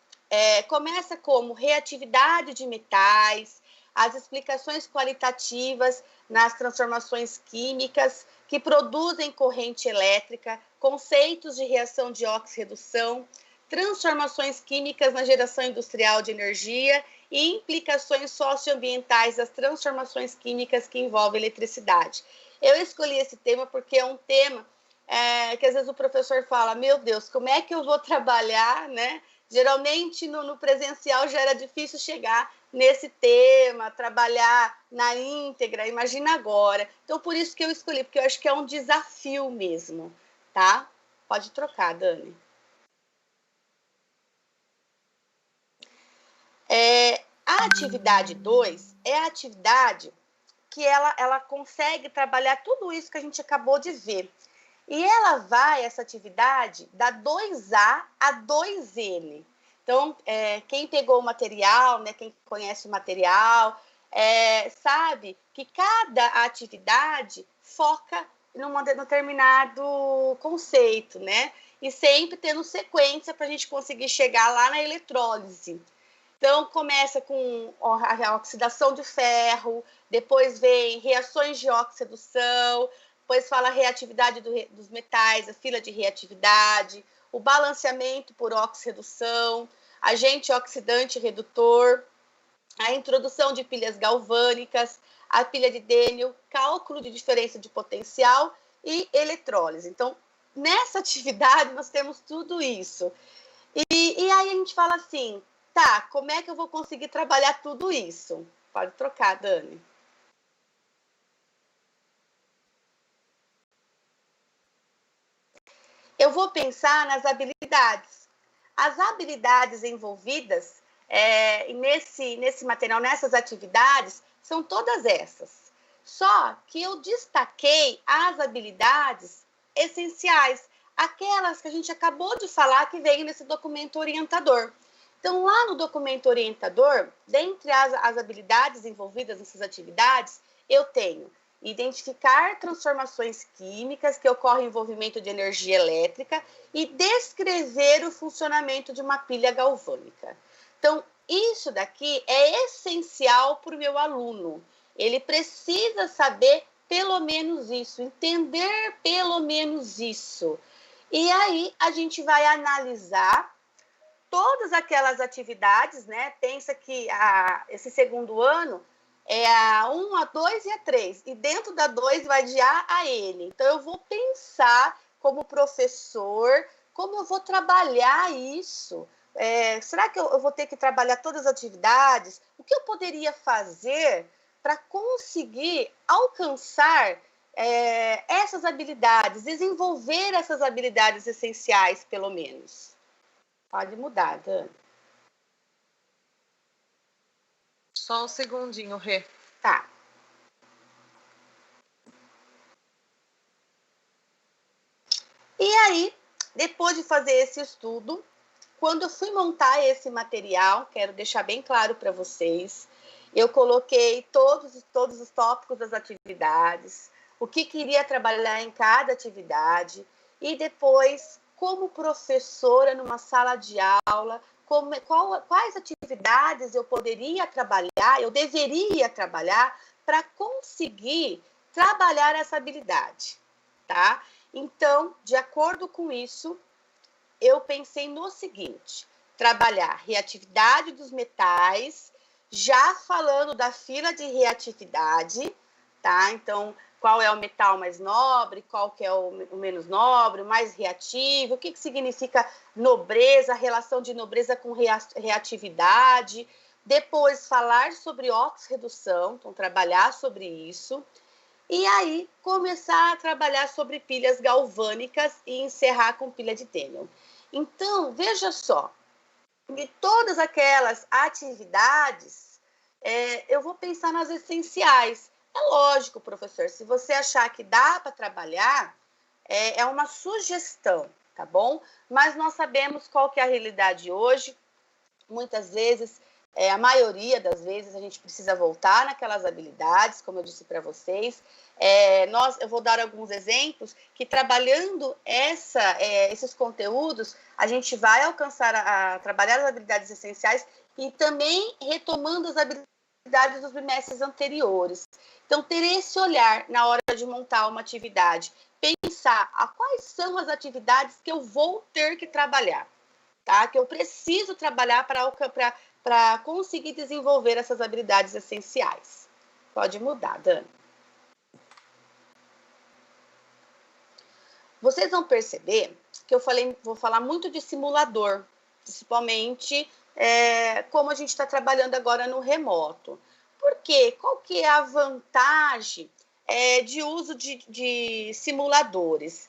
começa como reatividade de metais, as explicações qualitativas nas transformações químicas que produzem corrente elétrica, conceitos de reação de óxido-redução, transformações químicas na geração industrial de energia e implicações socioambientais das transformações químicas que envolvem eletricidade. Eu escolhi esse tema porque é um tema que às vezes o professor fala, meu Deus, como é que eu vou trabalhar, né? Geralmente no presencial já era difícil chegar nesse tema, trabalhar na íntegra, imagina agora. Então, por isso que eu escolhi, porque eu acho que é um desafio mesmo, tá? Pode trocar, Dani. A atividade 2 é a atividade que ela consegue trabalhar tudo isso que a gente acabou de ver. E ela vai, essa atividade, da 2A a 2N. Então, quem pegou o material, né, quem conhece o material, sabe que cada atividade foca num determinado conceito, né? E sempre tendo sequência para a gente conseguir chegar lá na eletrólise. Então, começa com a oxidação de ferro, depois vem reações de oxidação, depois fala a reatividade dos metais, a fila de reatividade, o balanceamento por oxirredução, agente oxidante redutor, a introdução de pilhas galvânicas, a pilha de Daniell, cálculo de diferença de potencial e eletrólise. Então, nessa atividade, nós temos tudo isso. E aí a gente fala assim, tá, como é que eu vou conseguir trabalhar tudo isso? Pode trocar, Dani. Eu vou pensar nas habilidades. As habilidades envolvidas nesse material, nessas atividades, são todas essas. Só que eu destaquei as habilidades essenciais, aquelas que a gente acabou de falar que veio nesse documento orientador. Então, lá no documento orientador, dentre as habilidades envolvidas nessas atividades, eu tenho identificar transformações químicas que ocorrem em envolvimento de energia elétrica e descrever o funcionamento de uma pilha galvânica. Então, isso daqui é essencial para o meu aluno. Ele precisa saber pelo menos isso, entender pelo menos isso. E aí, a gente vai analisar todas aquelas atividades, né? Pensa que esse segundo ano é a 1, a 2 e a 3. E dentro da 2 vai de A a N. Então, eu vou pensar como professor, como eu vou trabalhar isso. Será que eu vou ter que trabalhar todas as atividades? O que eu poderia fazer para conseguir alcançar essas habilidades, desenvolver essas habilidades essenciais, pelo menos? Pode mudar, Dani. Só um segundinho, Rê. Tá. E aí, depois de fazer esse estudo, quando eu fui montar esse material, quero deixar bem claro para vocês, eu coloquei todos os tópicos das atividades, o que queria trabalhar em cada atividade, e depois, como professora numa sala de aula, quais atividades eu poderia trabalhar, eu deveria trabalhar para conseguir trabalhar essa habilidade, tá? Então, de acordo com isso, eu pensei no seguinte, trabalhar reatividade dos metais, já falando da fila de reatividade, tá? Então, qual é o metal mais nobre, qual que é o menos nobre, o mais reativo, o que significa nobreza, relação de nobreza com reatividade. Depois, falar sobre oxirredução, então, trabalhar sobre isso. E aí, começar a trabalhar sobre pilhas galvânicas e encerrar com pilha de Daniell. Então, veja só, de todas aquelas atividades, eu vou pensar nas essenciais. É lógico, professor, se você achar que dá para trabalhar, é uma sugestão, tá bom? Mas nós sabemos qual que é a realidade hoje. Muitas vezes, a maioria das vezes, a gente precisa voltar naquelas habilidades, como eu disse para vocês. Eu vou dar alguns exemplos que, trabalhando esses conteúdos, a gente vai alcançar a trabalhar as habilidades essenciais e também retomando as habilidades dos bimestres anteriores. Então, ter esse olhar na hora de montar uma atividade, pensar quais são as atividades que eu vou ter que trabalhar, tá? Que eu preciso trabalhar para conseguir desenvolver essas habilidades essenciais. Pode mudar, Dani. Vocês vão perceber que vou falar muito de simulador, principalmente como a gente está trabalhando agora no remoto. Por quê? Qual que é a vantagem de uso de simuladores?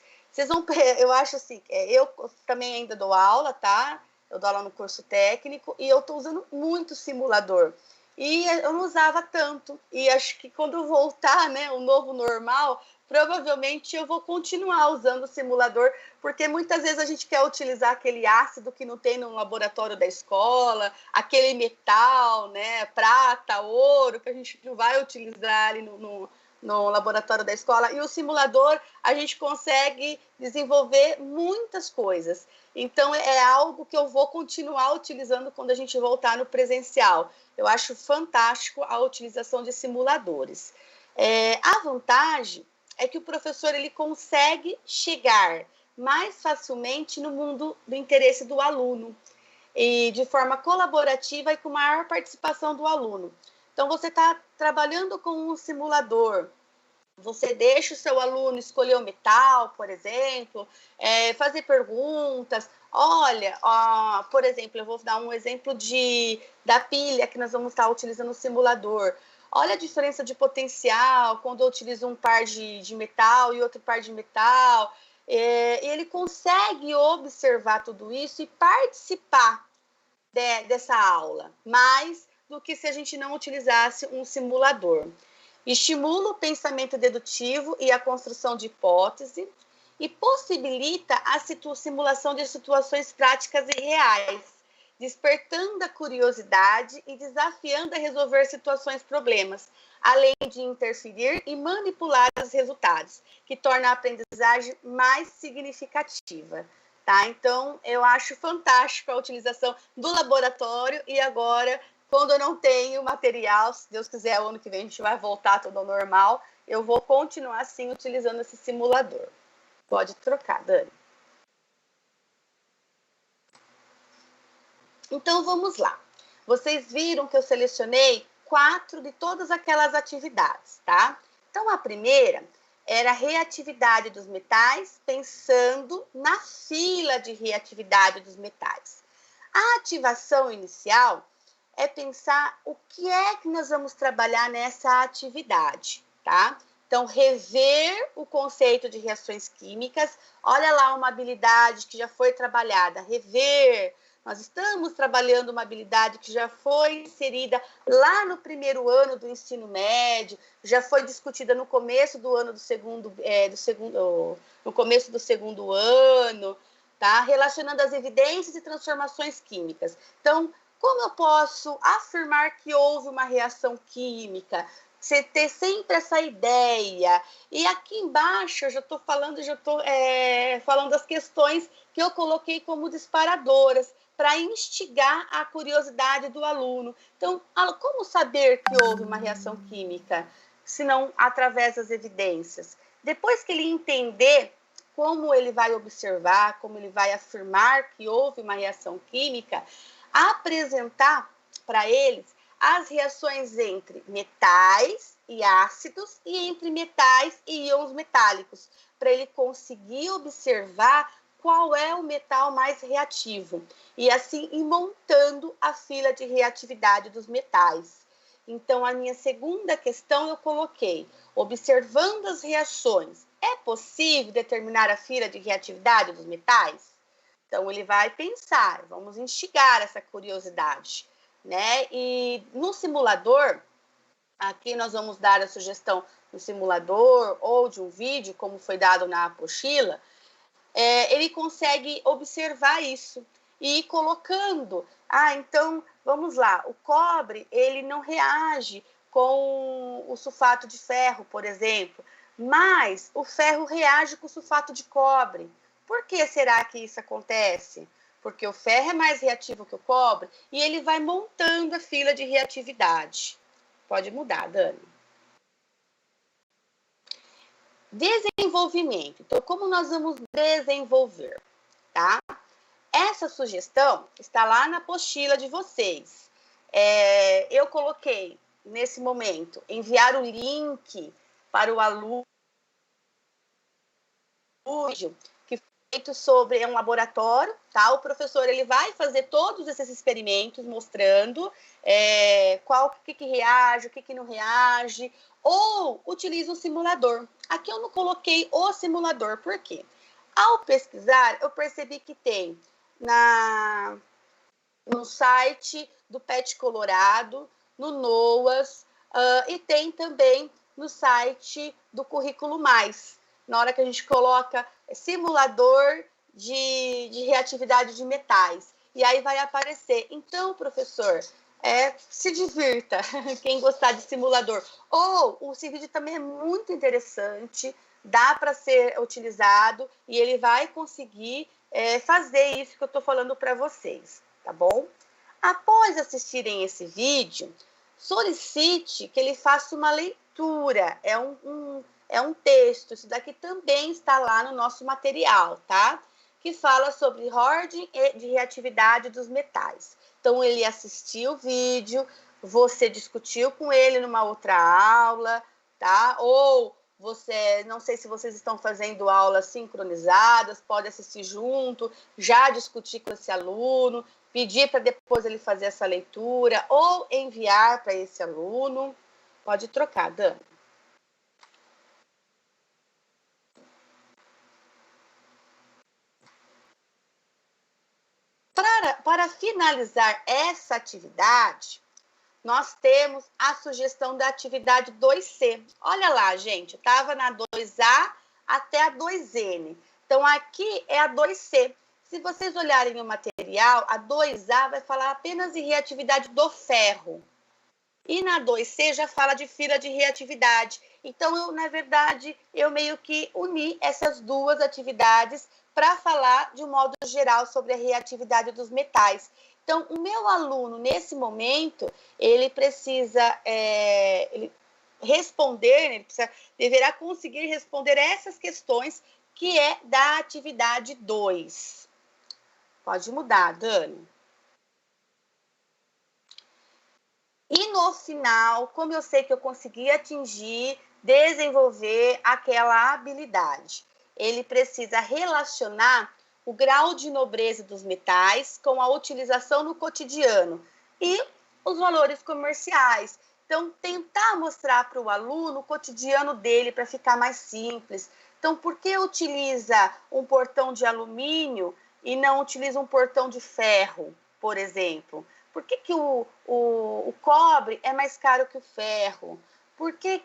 Eu acho assim, eu também ainda dou aula, tá? Eu dou aula no curso técnico e eu estou usando muito simulador. E eu não usava tanto. E acho que quando eu voltar, né, o novo normal, provavelmente eu vou continuar usando o simulador, porque muitas vezes a gente quer utilizar aquele ácido que não tem no laboratório da escola, aquele metal, né, prata, ouro, que a gente não vai utilizar ali no laboratório da escola. E o simulador, a gente consegue desenvolver muitas coisas. Então, é algo que eu vou continuar utilizando quando a gente voltar no presencial. Eu acho fantástico a utilização de simuladores. A vantagem é que o professor ele consegue chegar mais facilmente no mundo do interesse do aluno e de forma colaborativa e com maior participação do aluno. Então, você está trabalhando com um simulador, você deixa o seu aluno escolher o metal, por exemplo, fazer perguntas. Olha, por exemplo, eu vou dar um exemplo da pilha que nós vamos estar utilizando no simulador. Olha a diferença de potencial quando eu utilizo um par de metal e outro par de metal. Ele consegue observar tudo isso e participar dessa aula, mais do que se a gente não utilizasse um simulador. Estimula o pensamento dedutivo e a construção de hipótese e possibilita a simulação de situações práticas e reais, despertando a curiosidade e desafiando a resolver problemas, além de interferir e manipular os resultados, que torna a aprendizagem mais significativa. Tá? Então, eu acho fantástico a utilização do laboratório e agora, quando eu não tenho material, se Deus quiser, o ano que vem a gente vai voltar tudo ao normal, eu vou continuar, assim, utilizando esse simulador. Pode trocar, Dani. Então, vamos lá. Vocês viram que eu selecionei 4 de todas aquelas atividades, tá? Então, a primeira era a reatividade dos metais, pensando na fila de reatividade dos metais. A ativação inicial é pensar o que é que nós vamos trabalhar nessa atividade, tá? Então, rever o conceito de reações químicas. Olha lá uma habilidade que já foi trabalhada, rever. Nós estamos trabalhando uma habilidade que já foi inserida lá no primeiro ano do ensino médio, já foi discutida no começo do ano no começo do segundo ano, tá? Relacionando as evidências e transformações químicas. Então, como eu posso afirmar que houve uma reação química? Você ter sempre essa ideia. E aqui embaixo eu já estou falando das questões que eu coloquei como disparadoras, para instigar a curiosidade do aluno. Então, como saber que houve uma reação química, se não através das evidências? Depois que ele entender como ele vai observar, como ele vai afirmar que houve uma reação química, apresentar para eles as reações entre metais e ácidos e entre metais e íons metálicos, para ele conseguir observar qual é o metal mais reativo e assim ir montando a fila de reatividade dos metais. Então, a minha segunda questão eu coloquei, observando as reações, é possível determinar a fila de reatividade dos metais? Então, ele vai pensar, vamos instigar essa curiosidade. né? E no simulador, aqui nós vamos dar a sugestão do simulador ou de um vídeo, como foi dado na apostila, ele consegue observar isso e ir colocando. Então, vamos lá, o cobre, ele não reage com o sulfato de ferro, por exemplo, mas o ferro reage com o sulfato de cobre. Por que será que isso acontece? Porque o ferro é mais reativo que o cobre e ele vai montando a fila de reatividade. Pode mudar, Dani. Desenvolvimento. Então, como nós vamos desenvolver, tá? Essa sugestão está lá na apostila de vocês. Eu coloquei, nesse momento, enviar o link para o aluno que foi feito sobre um laboratório, tá? O professor ele vai fazer todos esses experimentos mostrando o que reage, o que não reage, ou utiliza um simulador. Aqui eu não coloquei o simulador, por quê? Ao pesquisar, eu percebi que tem no site do PET Colorado, no NOAS, e tem também no site do Currículo Mais. Na hora que a gente coloca simulador de reatividade de metais. E aí vai aparecer. Então, professor, se divirta, quem gostar de simulador. Ou o vídeo também é muito interessante, dá para ser utilizado e ele vai conseguir fazer isso que eu estou falando para vocês, tá bom? Após assistirem esse vídeo, solicite que ele faça uma leitura. É um texto, isso daqui também está lá no nosso material, tá? Que fala sobre ordem de reatividade dos metais. Então, ele assistiu o vídeo, você discutiu com ele numa outra aula, tá? Ou não sei se vocês estão fazendo aulas sincronizadas, pode assistir junto, já discutir com esse aluno, pedir para depois ele fazer essa leitura ou enviar para esse aluno. Pode trocar, Dani. Para finalizar essa atividade, nós temos a sugestão da atividade 2C. Olha lá, gente, estava na 2A até a 2N. Então, aqui é a 2C. Se vocês olharem no material, a 2A vai falar apenas de reatividade do ferro. E na 2C já fala de fila de reatividade. Então, na verdade, eu meio que uni essas duas atividades para falar de um modo geral sobre a reatividade dos metais. Então, o meu aluno, nesse momento, ele precisa responder, ele deverá conseguir responder essas questões que é da atividade 2. Pode mudar, Dani. E no final, como eu sei que eu consegui desenvolver aquela habilidade, ele precisa relacionar o grau de nobreza dos metais com a utilização no cotidiano e os valores comerciais. Então, tentar mostrar para o aluno o cotidiano dele para ficar mais simples. Então, por que utiliza um portão de alumínio e não utiliza um portão de ferro, por exemplo? Por que o cobre é mais caro que o ferro? Por que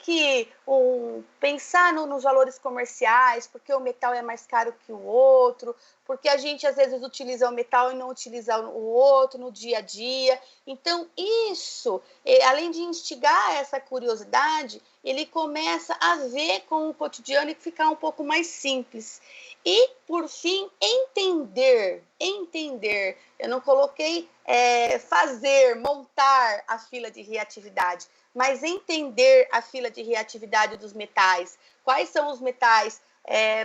pensar nos valores comerciais, porque o metal é mais caro que o outro, porque a gente às vezes utiliza o metal e não utiliza o outro no dia a dia. Então, isso, além de instigar essa curiosidade, ele começa a ver com o cotidiano e ficar um pouco mais simples. E, por fim, entender. Eu não coloquei montar a fila de reatividade, mas entender a fila de reatividade dos metais. Quais são os metais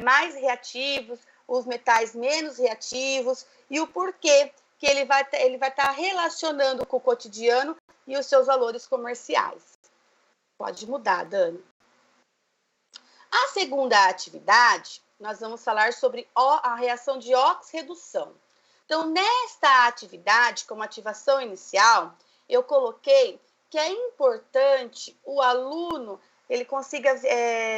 mais reativos, os metais menos reativos e o porquê que ele vai estar relacionando com o cotidiano e os seus valores comerciais. Pode mudar, Dani. A segunda atividade, nós vamos falar sobre a reação de oxirredução. Então, nesta atividade, como ativação inicial, eu coloquei que é importante o aluno ele consiga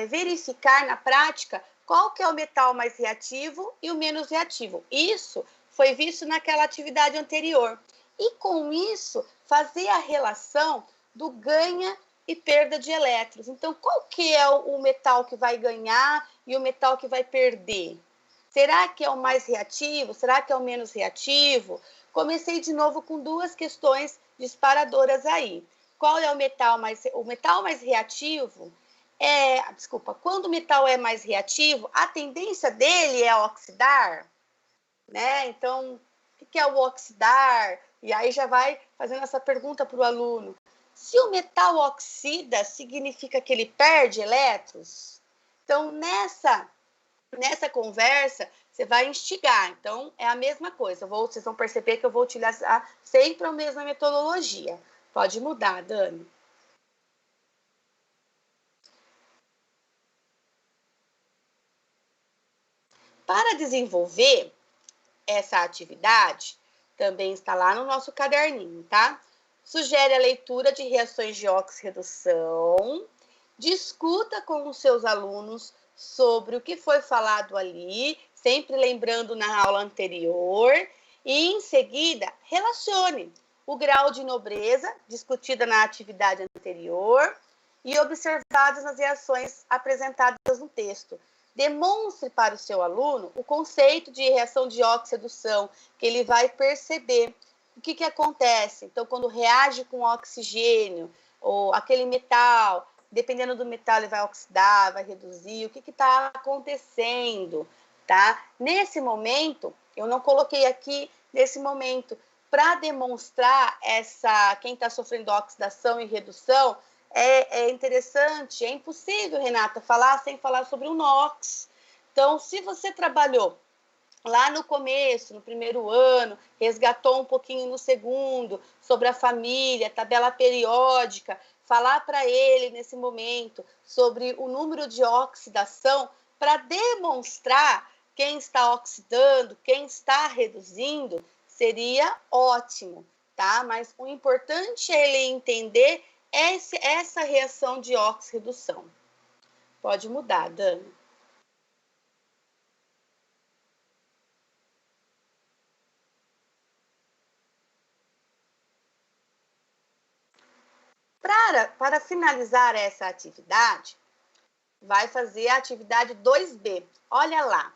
verificar na prática qual que é o metal mais reativo e o menos reativo. Isso foi visto naquela atividade anterior. E com isso, fazer a relação do ganha e perda de elétrons. Então, qual que é o metal que vai ganhar e o metal que vai perder? Será que é o mais reativo? Será que é o menos reativo? Comecei de novo com duas questões disparadoras aí. Qual é o metal mais reativo? Quando o metal é mais reativo, a tendência dele é oxidar, né? Então, o que é o oxidar? E aí já vai fazendo essa pergunta para o aluno. Se o metal oxida, significa que ele perde elétrons? Então, nessa conversa, você vai instigar. Então, é a mesma coisa. Vocês vão perceber que eu vou utilizar sempre a mesma metodologia. Pode mudar, Dani. Para desenvolver essa atividade, também está lá no nosso caderninho, tá? Sugere a leitura de reações de oxirredução, discuta com os seus alunos sobre o que foi falado ali, sempre lembrando na aula anterior, e em seguida relacione o grau de nobreza discutida na atividade anterior e observados nas reações apresentadas no texto. Demonstre para o seu aluno o conceito de reação de oxirredução, que ele vai perceber o que acontece. Então, quando reage com oxigênio, ou aquele metal, dependendo do metal, ele vai oxidar, vai reduzir, o que está acontecendo, tá? Nesse momento, eu não coloquei aqui, nesse momento, para demonstrar quem está sofrendo oxidação e redução, é interessante, é impossível, Renata, falar sem falar sobre o NOx. Então, se você trabalhou lá no começo, no primeiro ano, resgatou um pouquinho no segundo, sobre a família, tabela periódica, falar para ele nesse momento sobre o número de oxidação, para demonstrar quem está oxidando, quem está reduzindo, seria ótimo, tá? Mas o importante é ele entender essa reação de oxirredução. Pode mudar, Dani. Para finalizar essa atividade, vai fazer a atividade 2B. Olha lá.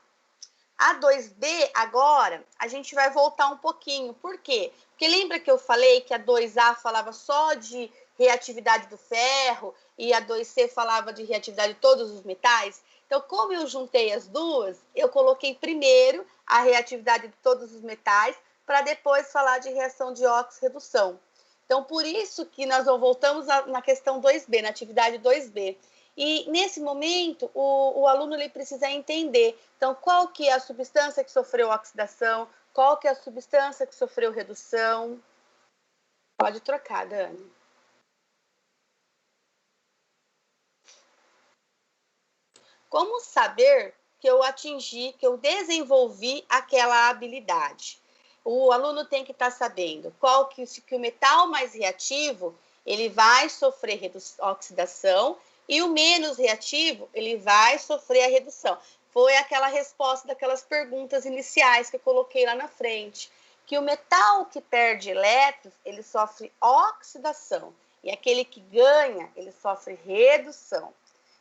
A 2B, agora, a gente vai voltar um pouquinho. Por quê? Porque lembra que eu falei que a 2A falava só de reatividade do ferro e a 2C falava de reatividade de todos os metais? Então, como eu juntei as duas, eu coloquei primeiro a reatividade de todos os metais para depois falar de reação de oxirredução. Então, por isso que nós voltamos na questão 2B, na atividade 2B. E, nesse momento, o aluno ele precisa entender, então, qual que é a substância que sofreu oxidação, qual que é a substância que sofreu redução. Pode trocar, Dani. Como saber que eu atingi, que eu desenvolvi aquela habilidade? O aluno tem que estar sabendo que o metal mais reativo, ele vai sofrer oxidação, e o menos reativo, ele vai sofrer a redução. Foi aquela resposta daquelas perguntas iniciais que eu coloquei lá na frente. Que o metal que perde elétrons, ele sofre oxidação. E aquele que ganha, ele sofre redução.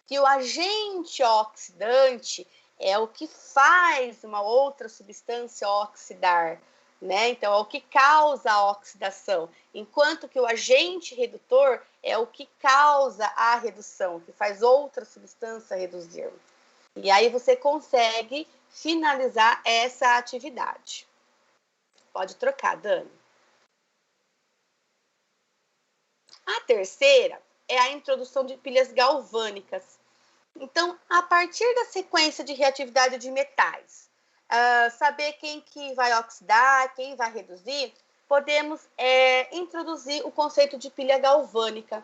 Que o agente oxidante é o que faz uma outra substância oxidar, né? Então, é o que causa a oxidação, enquanto que o agente redutor é o que causa a redução, que faz outra substância reduzir. E aí você consegue finalizar essa atividade. Pode trocar, Dani. A terceira é a introdução de pilhas galvânicas. Então, a partir da sequência de reatividade de metais, saber quem que vai oxidar, quem vai reduzir, podemos introduzir o conceito de pilha galvânica.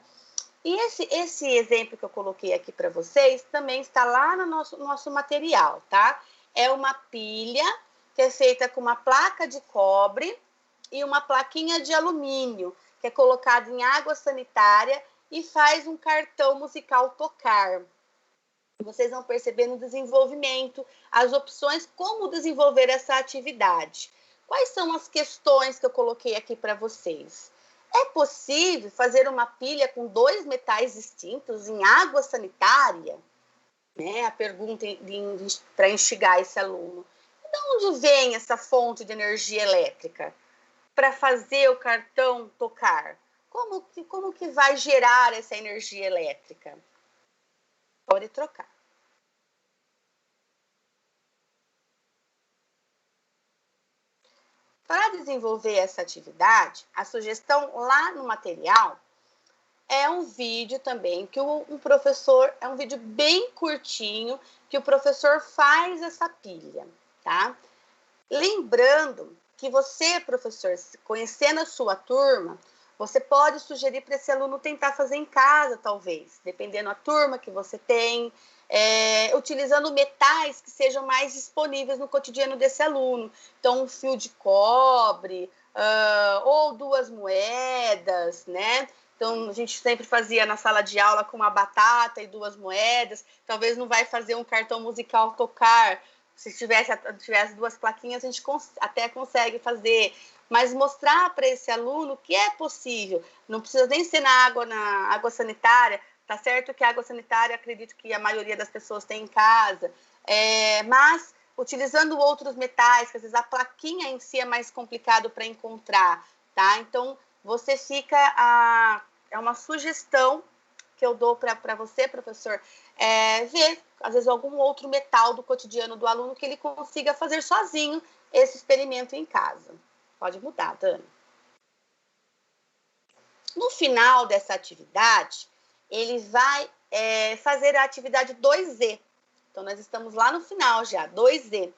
E esse exemplo que eu coloquei aqui para vocês também está lá no nosso material, tá? É uma pilha que é feita com uma placa de cobre e uma plaquinha de alumínio, que é colocada em água sanitária e faz um cartão musical tocar. Vocês vão perceber no desenvolvimento as opções como desenvolver essa atividade. Quais são as questões que eu coloquei aqui para vocês? É possível fazer uma pilha com 2 metais distintos em água sanitária? Né? A pergunta para instigar esse aluno. De onde vem essa fonte de energia elétrica para fazer o cartão tocar? Como que vai gerar essa energia elétrica? Pode trocar. Para desenvolver essa atividade, a sugestão lá no material é um vídeo também que o professor, é um vídeo bem curtinho, que o professor faz essa pilha, tá? Lembrando que você, professor, conhecendo a sua turma, você pode sugerir para esse aluno tentar fazer em casa, talvez, dependendo da turma que você tem, utilizando metais que sejam mais disponíveis no cotidiano desse aluno. Então, um fio de cobre, ou 2 moedas, né? Então, a gente sempre fazia na sala de aula com uma batata e 2 moedas. Talvez não vai fazer um cartão musical tocar. Se tivesse 2 plaquinhas, a gente até consegue fazer. Mas mostrar para esse aluno que é possível. Não precisa nem ser na água sanitária. Tá certo que a água sanitária, acredito que a maioria das pessoas tem em casa. Mas utilizando outros metais, que às vezes a plaquinha em si é mais complicado para encontrar, tá? Então, você fica é uma sugestão que eu dou para você, professor, ver, às vezes, algum outro metal do cotidiano do aluno que ele consiga fazer sozinho esse experimento em casa. Pode mudar, Dani. No final dessa atividade, ele vai fazer a atividade 2E. Então, nós estamos lá no final já, 2E.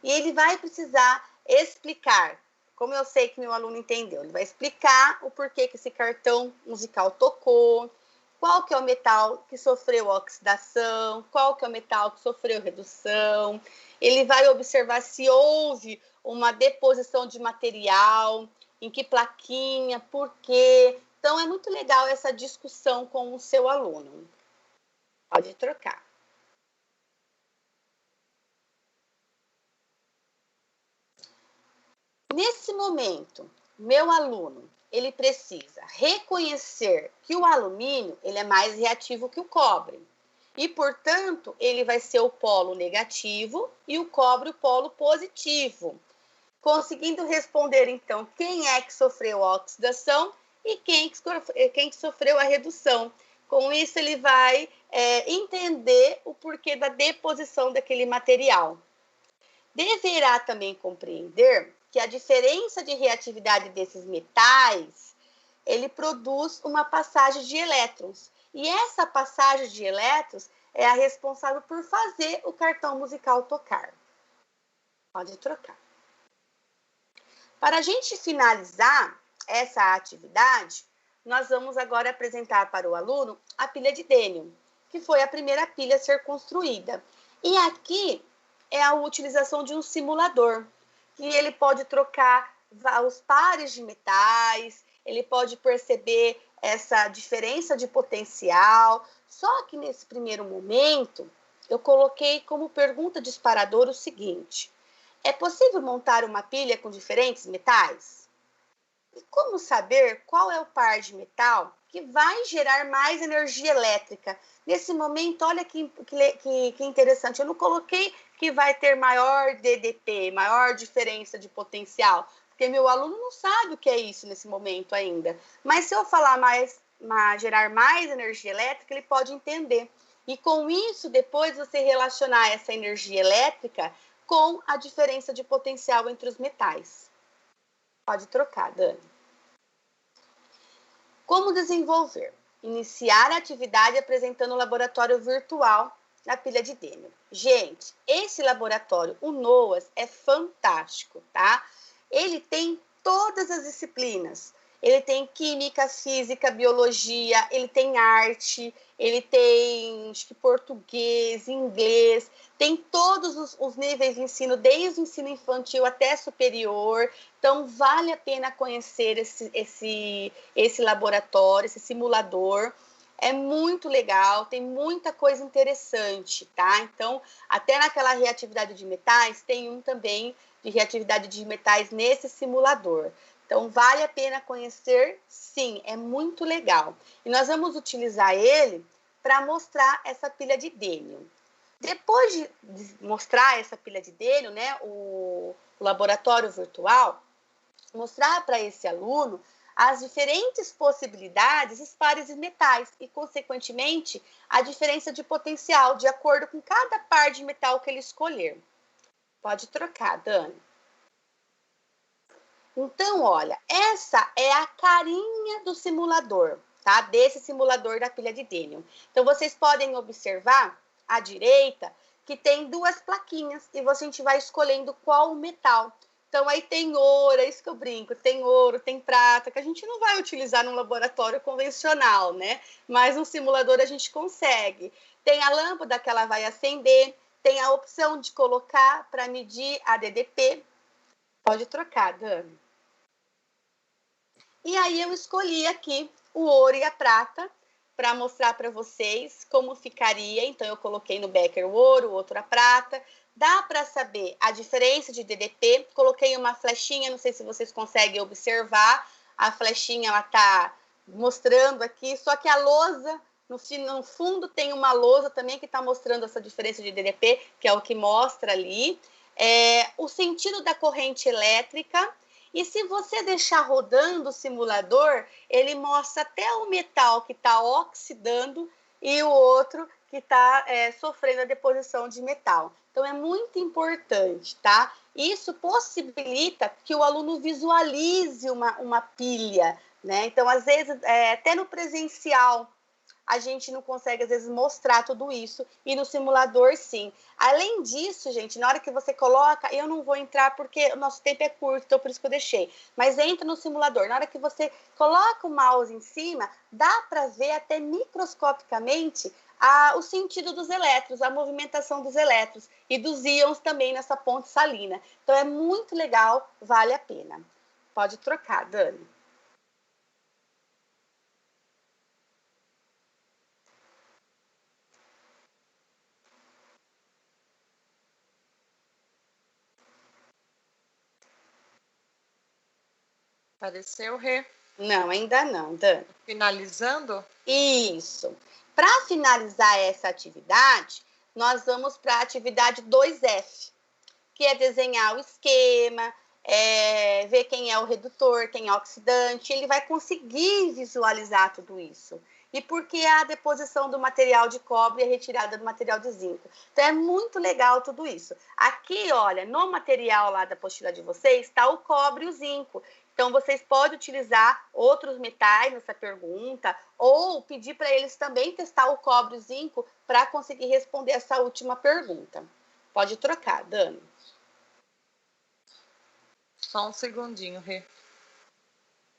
E ele vai precisar explicar, como eu sei que meu aluno entendeu, ele vai explicar o porquê que esse cartão musical tocou, qual que é o metal que sofreu oxidação, qual que é o metal que sofreu redução. Ele vai observar se houve uma deposição de material, em que plaquinha, por quê. Então, é muito legal essa discussão com o seu aluno. Pode trocar. Nesse momento, meu aluno, ele precisa reconhecer que o alumínio ele é mais reativo que o cobre. E, portanto, ele vai ser o polo negativo e o cobre o polo positivo. Conseguindo responder, então, quem é que sofreu a oxidação e quem que sofreu a redução. Com isso, ele vai entender o porquê da deposição daquele material. Deverá também compreender que a diferença de reatividade desses metais, ele produz uma passagem de elétrons. E essa passagem de elétrons é a responsável por fazer o cartão musical tocar. Pode trocar. Para a gente finalizar essa atividade, nós vamos agora apresentar para o aluno a pilha de Denium, que foi a primeira pilha a ser construída. E aqui é a utilização de um simulador, que ele pode trocar os pares de metais, ele pode perceber essa diferença de potencial. Só que nesse primeiro momento, eu coloquei como pergunta disparador o seguinte: é possível montar uma pilha com diferentes metais? E como saber qual é o par de metal que vai gerar mais energia elétrica? Nesse momento, olha que interessante, eu não coloquei que vai ter maior DDP, maior diferença de potencial, porque meu aluno não sabe o que é isso nesse momento ainda. Mas se eu falar gerar mais energia elétrica, ele pode entender. E com isso, depois você relacionar essa energia elétrica com a diferença de potencial entre os metais. Pode trocar, Dani. Como desenvolver? Iniciar a atividade apresentando o laboratório virtual na pilha de Denium. Gente, esse laboratório, o NOAS, é fantástico, tá? Ele tem todas as disciplinas. Ele tem química, física, biologia, ele tem arte, ele tem acho que português, inglês, tem todos os níveis de ensino, desde o ensino infantil até superior. Então, vale a pena conhecer esse laboratório, esse simulador. É muito legal, tem muita coisa interessante, tá? Então, até naquela reatividade de metais, tem um também de reatividade de metais nesse simulador. Então, vale a pena conhecer, sim, é muito legal. E nós vamos utilizar ele para mostrar essa pilha de Denium. Depois de mostrar essa pilha de Denium, né, o laboratório virtual, mostrar para esse aluno as diferentes possibilidades dos pares de metais e, consequentemente, a diferença de potencial de acordo com cada par de metal que ele escolher. Pode trocar, Dani. Então, olha, essa é a carinha do simulador, tá? Desse simulador da pilha de Denium. Então, vocês podem observar à direita que tem duas plaquinhas e a gente vai escolhendo qual metal. Então, aí tem ouro, é isso que eu brinco, tem ouro, tem prata, que a gente não vai utilizar num laboratório convencional, né? Mas no simulador a gente consegue. Tem a lâmpada que ela vai acender, tem a opção de colocar para medir a DDP. Pode trocar, Dani. E aí eu escolhi aqui o ouro e a prata para mostrar para vocês como ficaria. Então, eu coloquei no becker o ouro, o outro a prata. Dá para saber a diferença de DDP. Coloquei uma flechinha, não sei se vocês conseguem observar. A flechinha, ela está mostrando aqui, só que a lousa, no fundo tem uma lousa também que está mostrando essa diferença de DDP, que é o que mostra ali. O sentido da corrente elétrica. E se você deixar rodando o simulador, ele mostra até o metal que está oxidando e o outro que está sofrendo a deposição de metal. Então, é muito importante, tá? Isso possibilita que o aluno visualize uma pilha, né? Então, às vezes, até no presencial, a gente não consegue, às vezes, mostrar tudo isso, e no simulador, sim. Além disso, gente, na hora que você coloca, eu não vou entrar porque o nosso tempo é curto, então por isso que eu deixei, mas entra no simulador. Na hora que você coloca o mouse em cima, dá para ver até microscopicamente o sentido dos elétrons, a movimentação dos elétrons e dos íons também nessa ponte salina. Então, é muito legal, vale a pena. Pode trocar, Dani. Apareceu, Rê? Não, ainda não, Dani. Finalizando? Isso. Para finalizar essa atividade, nós vamos para a atividade 2F, que é desenhar o esquema, ver quem é o redutor, quem é o oxidante. Ele vai conseguir visualizar tudo isso. E por que a deposição do material de cobre e a retirada do material de zinco. Então, é muito legal tudo isso. Aqui, olha, no material lá da apostila de vocês, está o cobre e o zinco. Então, vocês podem utilizar outros metais nessa pergunta ou pedir para eles também testar o cobre e o zinco para conseguir responder essa última pergunta. Pode trocar, Dani. Só um segundinho, Rê.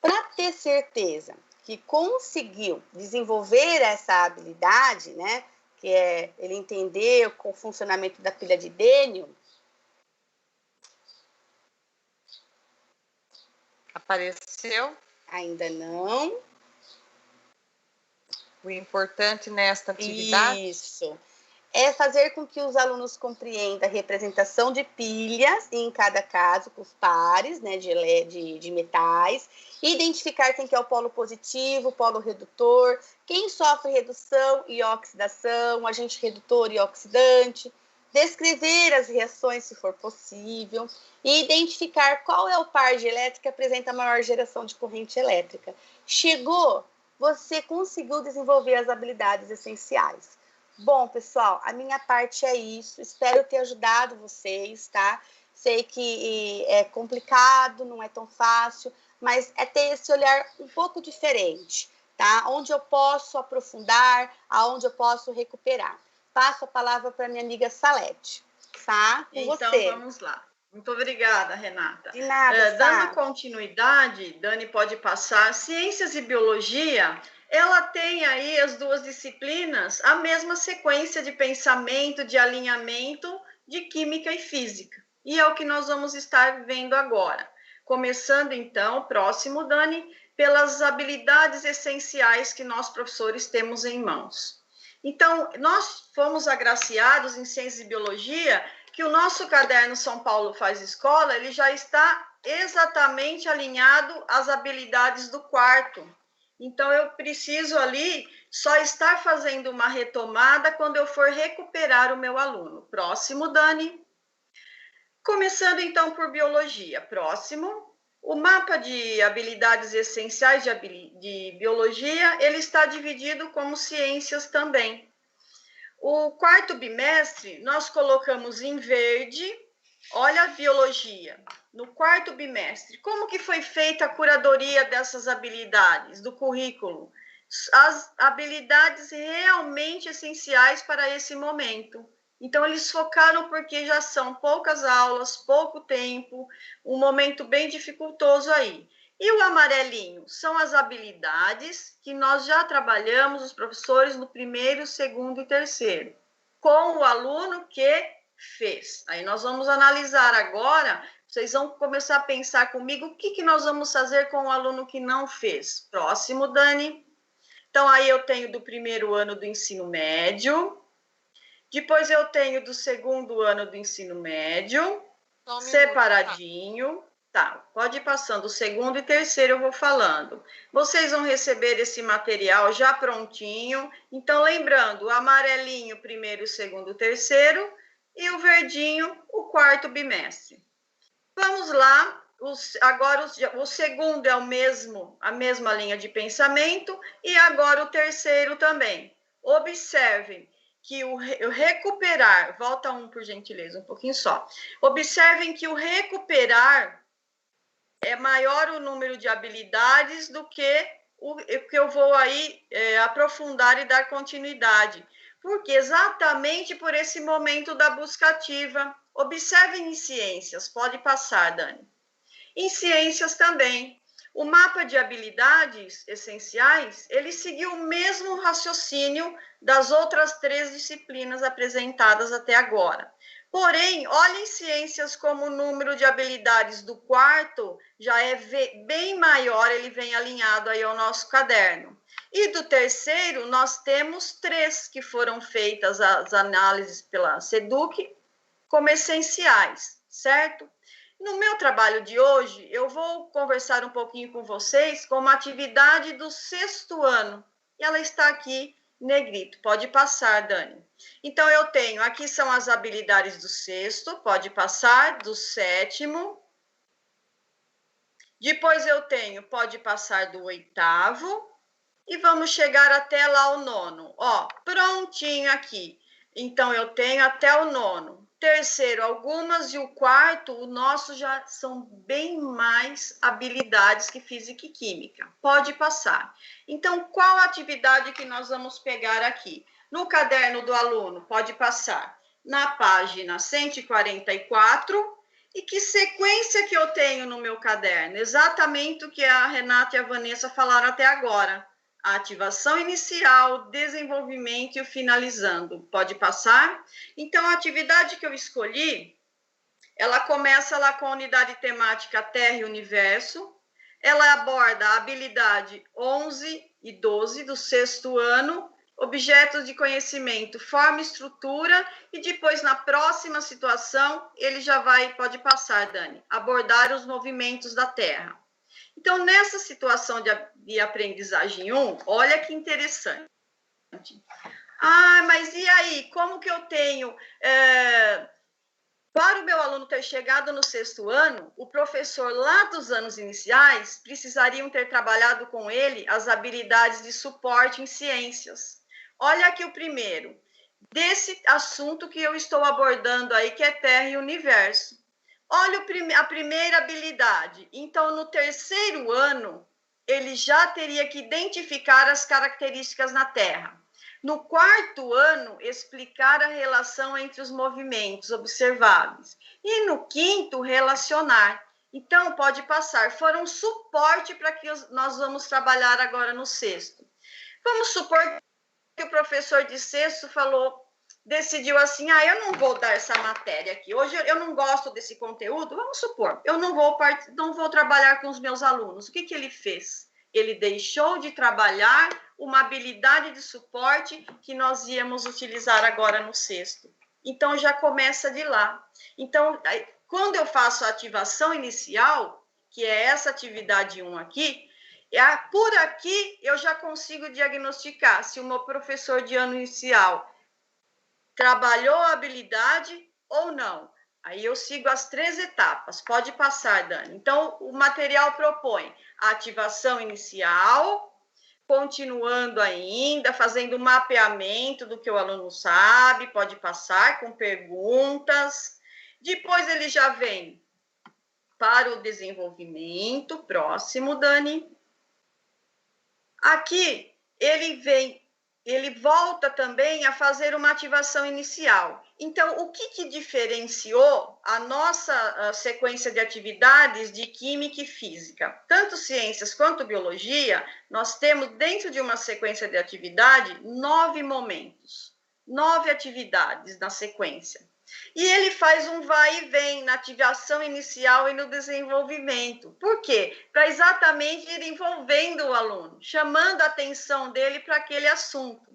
Para ter certeza que conseguiu desenvolver essa habilidade, né, que é ele entender o funcionamento da pilha de Denium. Apareceu? Ainda não. O importante nesta atividade? Isso. É fazer com que os alunos compreendam a representação de pilhas, em cada caso, com os pares, né, de metais, identificar quem que é o polo positivo, o polo redutor, quem sofre redução e oxidação, agente redutor e oxidante, descrever as reações, se for possível, e identificar qual é o par de elétrico que apresenta a maior geração de corrente elétrica. Chegou? Você conseguiu desenvolver as habilidades essenciais. Bom, pessoal, a minha parte é isso. Espero ter ajudado vocês, tá? Sei que é complicado, não é tão fácil, mas é ter esse olhar um pouco diferente, tá? Onde eu posso aprofundar, aonde eu posso recuperar. Passo a palavra para minha amiga Salete, tá? Com então, você. Vamos lá. Muito obrigada, Renata. De nada, dando continuidade, Dani pode passar. Ciências e Biologia, ela tem aí as duas disciplinas, a mesma sequência de pensamento, de alinhamento de Química e Física. E é o que nós vamos estar vendo agora. Começando, então, próximo, Dani, pelas habilidades essenciais que nós, professores, temos em mãos. Então, nós fomos agraciados em Ciências e Biologia que o nosso caderno São Paulo Faz Escola, ele já está exatamente alinhado às habilidades do quarto. Então, eu preciso ali só estar fazendo uma retomada quando eu for recuperar o meu aluno. Próximo, Dani. Começando, então, por biologia. Próximo. O mapa de habilidades essenciais de biologia, ele está dividido como ciências também. O quarto bimestre, nós colocamos em verde, olha a biologia, no quarto bimestre. Como que foi feita a curadoria dessas habilidades, do currículo? As habilidades realmente essenciais para esse momento. Então, eles focaram porque já são poucas aulas, pouco tempo, um momento bem dificultoso aí. E o amarelinho são as habilidades que nós já trabalhamos, os professores, no primeiro, segundo e terceiro, com o aluno que fez. Aí nós vamos analisar agora, vocês vão começar a pensar comigo o que nós vamos fazer com o aluno que não fez. Próximo, Dani. Então, aí eu tenho do primeiro ano do ensino médio, depois eu tenho do segundo ano do ensino médio, separadinho. Tá, pode ir passando. O segundo e terceiro eu vou falando. Vocês vão receber esse material já prontinho. Então, lembrando, o amarelinho, primeiro, segundo, terceiro, e o verdinho, o quarto bimestre. Vamos lá. Agora, o segundo é a mesma linha de pensamento, e agora o terceiro também. Observem que o recuperar, volta um, por gentileza, um pouquinho só. Observem que o recuperar é maior o número de habilidades do que o que eu vou aí aprofundar e dar continuidade. Porque exatamente por esse momento da busca ativa. Observem em ciências, pode passar, Dani. Em ciências também. O mapa de habilidades essenciais, ele seguiu o mesmo raciocínio das outras 3 disciplinas apresentadas até agora. Porém, olhem ciências como o número de habilidades do quarto já é bem maior, ele vem alinhado aí ao nosso caderno. E do terceiro, nós temos 3 que foram feitas as análises pela SEDUC como essenciais, certo? No meu trabalho de hoje, eu vou conversar um pouquinho com vocês com uma atividade do 6º ano. E ela está aqui negrito. Pode passar, Dani. Então, eu tenho, aqui são as habilidades do 6º, pode passar, do 7º. Depois eu tenho, pode passar do 8º. E vamos chegar até lá o 9º. Ó, prontinho aqui. Então, eu tenho até o 9º. Terceiro, algumas, e o quarto, o nosso já são bem mais habilidades que física e química. Pode passar. Então, qual atividade que nós vamos pegar aqui? No caderno do aluno, pode passar. Na página 144. E que sequência que eu tenho no meu caderno? Exatamente o que a Renata e a Vanessa falaram até agora. A ativação inicial, desenvolvimento e o finalizando. Pode passar? Então, a atividade que eu escolhi, ela começa lá com a unidade temática Terra e Universo. Ela aborda a habilidade 11 e 12 do 6º ano, objetos de conhecimento, forma e estrutura, e depois, na próxima situação, ele já pode passar, Dani, abordar os movimentos da Terra. Então, nessa situação de aprendizagem 1, olha que interessante. Ah, mas e aí? Como que eu tenho... Para o meu aluno ter chegado no 6º ano, o professor lá dos anos iniciais precisariam ter trabalhado com ele as habilidades de suporte em ciências. Olha aqui o primeiro, desse assunto que eu estou abordando aí, que é Terra e Universo. Olha a primeira habilidade. Então, no 3º ano, ele já teria que identificar as características na Terra. No 4º ano, explicar a relação entre os movimentos observáveis. E no 5º, relacionar. Então, pode passar. Foram suporte para que nós vamos trabalhar agora no 6º. Vamos supor que o professor de 6º decidiu assim, eu não vou dar essa matéria aqui, hoje eu não gosto desse conteúdo, vamos supor, eu não vou trabalhar com os meus alunos. O que ele fez? Ele deixou de trabalhar uma habilidade de suporte que nós íamos utilizar agora no 6º. Então, já começa de lá. Então, quando eu faço a ativação inicial, que é essa atividade 1 aqui, por aqui eu já consigo diagnosticar se o meu professor de ano inicial trabalhou a habilidade ou não. Aí eu sigo as 3 etapas. Pode passar, Dani. Então, o material propõe a ativação inicial, continuando ainda, fazendo mapeamento do que o aluno sabe, pode passar com perguntas. Depois ele já vem para o desenvolvimento, próximo, Dani. Aqui ele volta também a fazer uma ativação inicial. Então, o que diferenciou a nossa sequência de atividades de Química e Física? Tanto Ciências quanto Biologia, nós temos dentro de uma sequência de atividade 9 momentos, 9 atividades na sequência. E ele faz um vai e vem na ativação inicial e no desenvolvimento. Por quê? Para exatamente ir envolvendo o aluno, chamando a atenção dele para aquele assunto.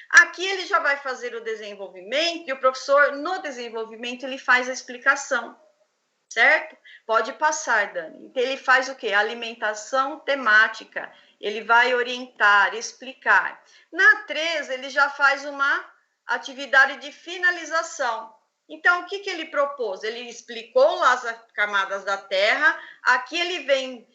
Aqui ele já vai fazer o desenvolvimento e o professor, no desenvolvimento, ele faz a explicação, certo? Pode passar, Dani. Então, ele faz o quê? Alimentação temática. Ele vai orientar, explicar. Na 3, ele já faz uma atividade de finalização. Então, o que ele propôs? Ele explicou lá as camadas da Terra, aqui ele vem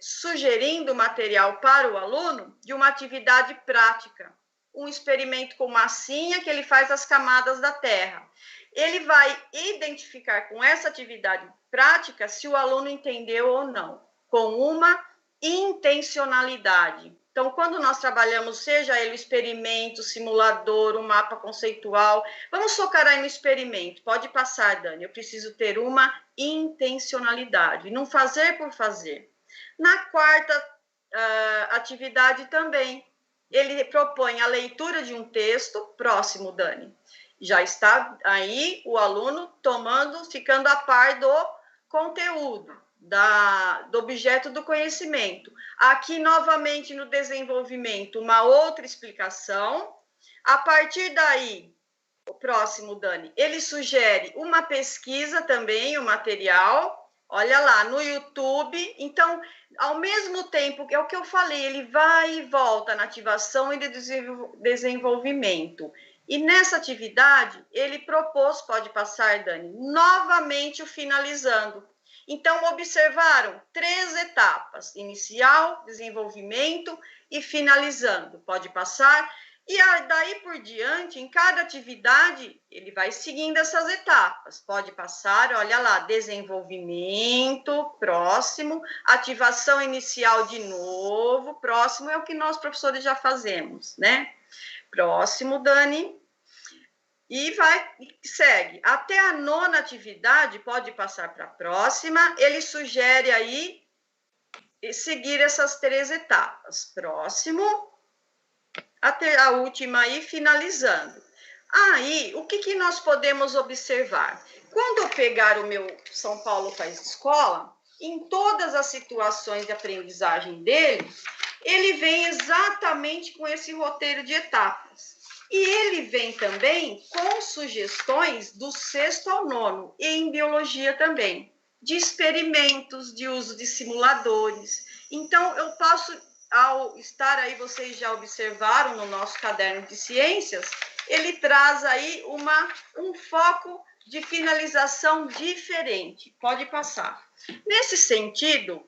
sugerindo material para o aluno de uma atividade prática, um experimento com massinha que ele faz as camadas da Terra. Ele vai identificar com essa atividade prática se o aluno entendeu ou não, com uma intencionalidade. Então, quando nós trabalhamos, seja ele o experimento, o simulador, o mapa conceitual, vamos focar aí no experimento. Pode passar, Dani, eu preciso ter uma intencionalidade, não fazer por fazer. Na 4ª atividade também, ele propõe a leitura de um texto, próximo, Dani. Já está aí o aluno ficando a par do conteúdo, do objeto do conhecimento. Aqui, novamente, no desenvolvimento, uma outra explicação. A partir daí, o próximo, Dani, ele sugere uma pesquisa também, o material, olha lá, no YouTube. Então, ao mesmo tempo, é o que eu falei, ele vai e volta na ativação e desenvolvimento. E nessa atividade, ele propôs, pode passar, Dani, novamente o finalizando. Então, observaram 3 etapas, inicial, desenvolvimento e finalizando. Pode passar. E daí por diante, em cada atividade, ele vai seguindo essas etapas. Pode passar, olha lá, desenvolvimento, próximo, ativação inicial de novo, próximo é o que nós, professores, já fazemos, né? Próximo, Dani. E segue. Até a 9ª atividade, pode passar para a próxima, ele sugere aí seguir essas 3 etapas. Próximo, até a última aí, finalizando. Aí, o que nós podemos observar? Quando eu pegar o meu São Paulo Faz Escola, em todas as situações de aprendizagem dele, ele vem exatamente com esse roteiro de etapas. E ele vem também com sugestões do 6º ao 9º, e em biologia também, de experimentos, de uso de simuladores. Então, eu posso, ao estar aí, vocês já observaram no nosso caderno de ciências, ele traz aí um foco de finalização diferente. Pode passar. Nesse sentido,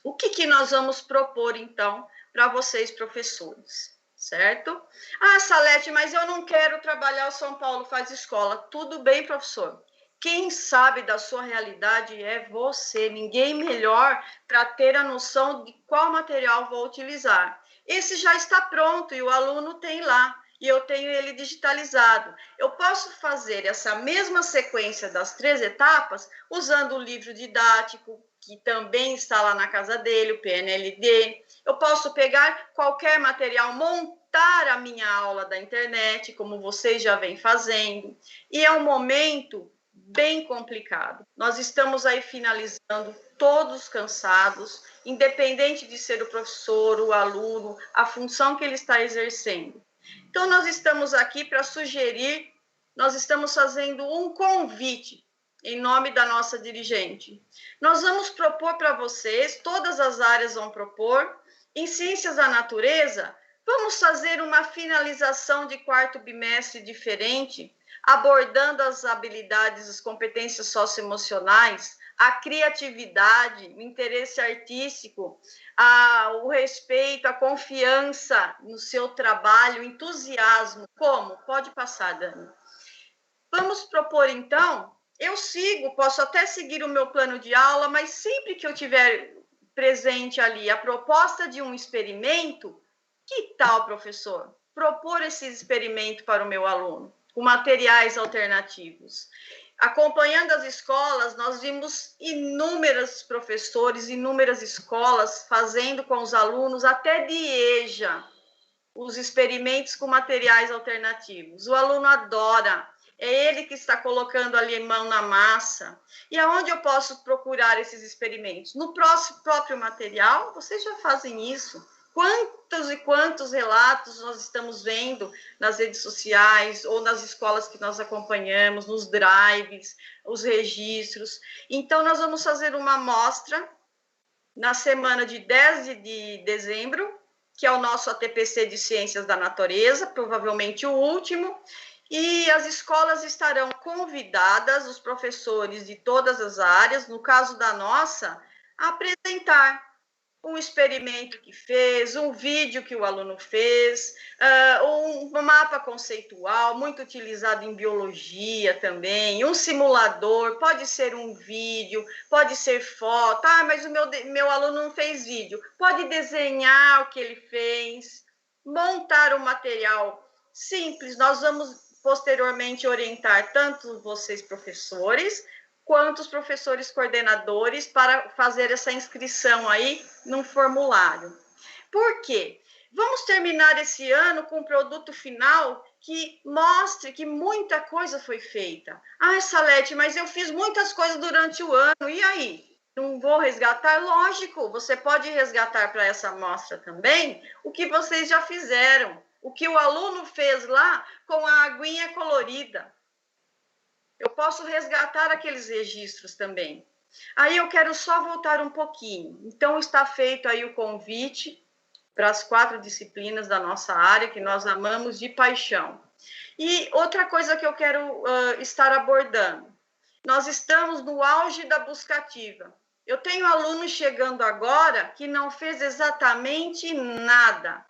o que nós vamos propor, então, para vocês, professores? Certo? Ah, Salete, mas eu não quero trabalhar o São Paulo Faz Escola. Tudo bem, professor. Quem sabe da sua realidade é você. Ninguém melhor para ter a noção de qual material vou utilizar. Esse já está pronto e o aluno tem lá. E eu tenho ele digitalizado. Eu posso fazer essa mesma sequência das 3 etapas usando o livro didático, que também está lá na casa dele, o PNLD. Eu posso pegar qualquer material, montar a minha aula da internet, como vocês já vêm fazendo. E é um momento bem complicado. Nós estamos aí finalizando, todos cansados, independente de ser o professor, o aluno, a função que ele está exercendo. Então, nós estamos aqui para sugerir, nós estamos fazendo um convite em nome da nossa dirigente. Nós vamos propor para vocês, todas as áreas vão propor, em Ciências da Natureza, vamos fazer uma finalização de quarto bimestre diferente, abordando as habilidades, as competências socioemocionais, a criatividade, o interesse artístico, o respeito, a confiança no seu trabalho, o entusiasmo. Como? Pode passar, Dani. Vamos propor, então, eu posso até seguir o meu plano de aula, mas sempre que eu tiver presente ali a proposta de um experimento, que tal, professor? Propor esse experimento para o meu aluno, com materiais alternativos. Acompanhando as escolas, nós vimos inúmeros professores, inúmeras escolas fazendo com os alunos, até de EJA, os experimentos com materiais alternativos. O aluno adora, é ele que está colocando ali a mão na massa. E aonde eu posso procurar esses experimentos? No próprio material, vocês já fazem isso. Quantos e quantos relatos nós estamos vendo nas redes sociais ou nas escolas que nós acompanhamos, nos drives, os registros. Então, nós vamos fazer uma amostra na semana de 10 de dezembro, que é o nosso ATPC de Ciências da Natureza, provavelmente o último, e as escolas estarão convidadas, os professores de todas as áreas, no caso da nossa, a apresentar um experimento que fez, um vídeo que o aluno fez, um mapa conceitual, muito utilizado em biologia também, um simulador, pode ser um vídeo, pode ser foto, mas o meu aluno não fez vídeo, pode desenhar o que ele fez, montar um material simples. Nós vamos posteriormente orientar tanto vocês, professores, quanto os professores coordenadores para fazer essa inscrição aí num formulário. Por quê? Vamos terminar esse ano com um produto final que mostre que muita coisa foi feita. Salete, mas eu fiz muitas coisas durante o ano, e aí? Não vou resgatar? Lógico, você pode resgatar para essa amostra também o que vocês já fizeram, o que o aluno fez lá com a aguinha colorida. Eu posso resgatar aqueles registros também. Aí eu quero só voltar um pouquinho. Então, está feito aí o convite para as 4 disciplinas da nossa área, que nós amamos de paixão. E outra coisa que eu quero estar abordando. Nós estamos no auge da buscativa. Eu tenho alunos chegando agora que não fez exatamente nada.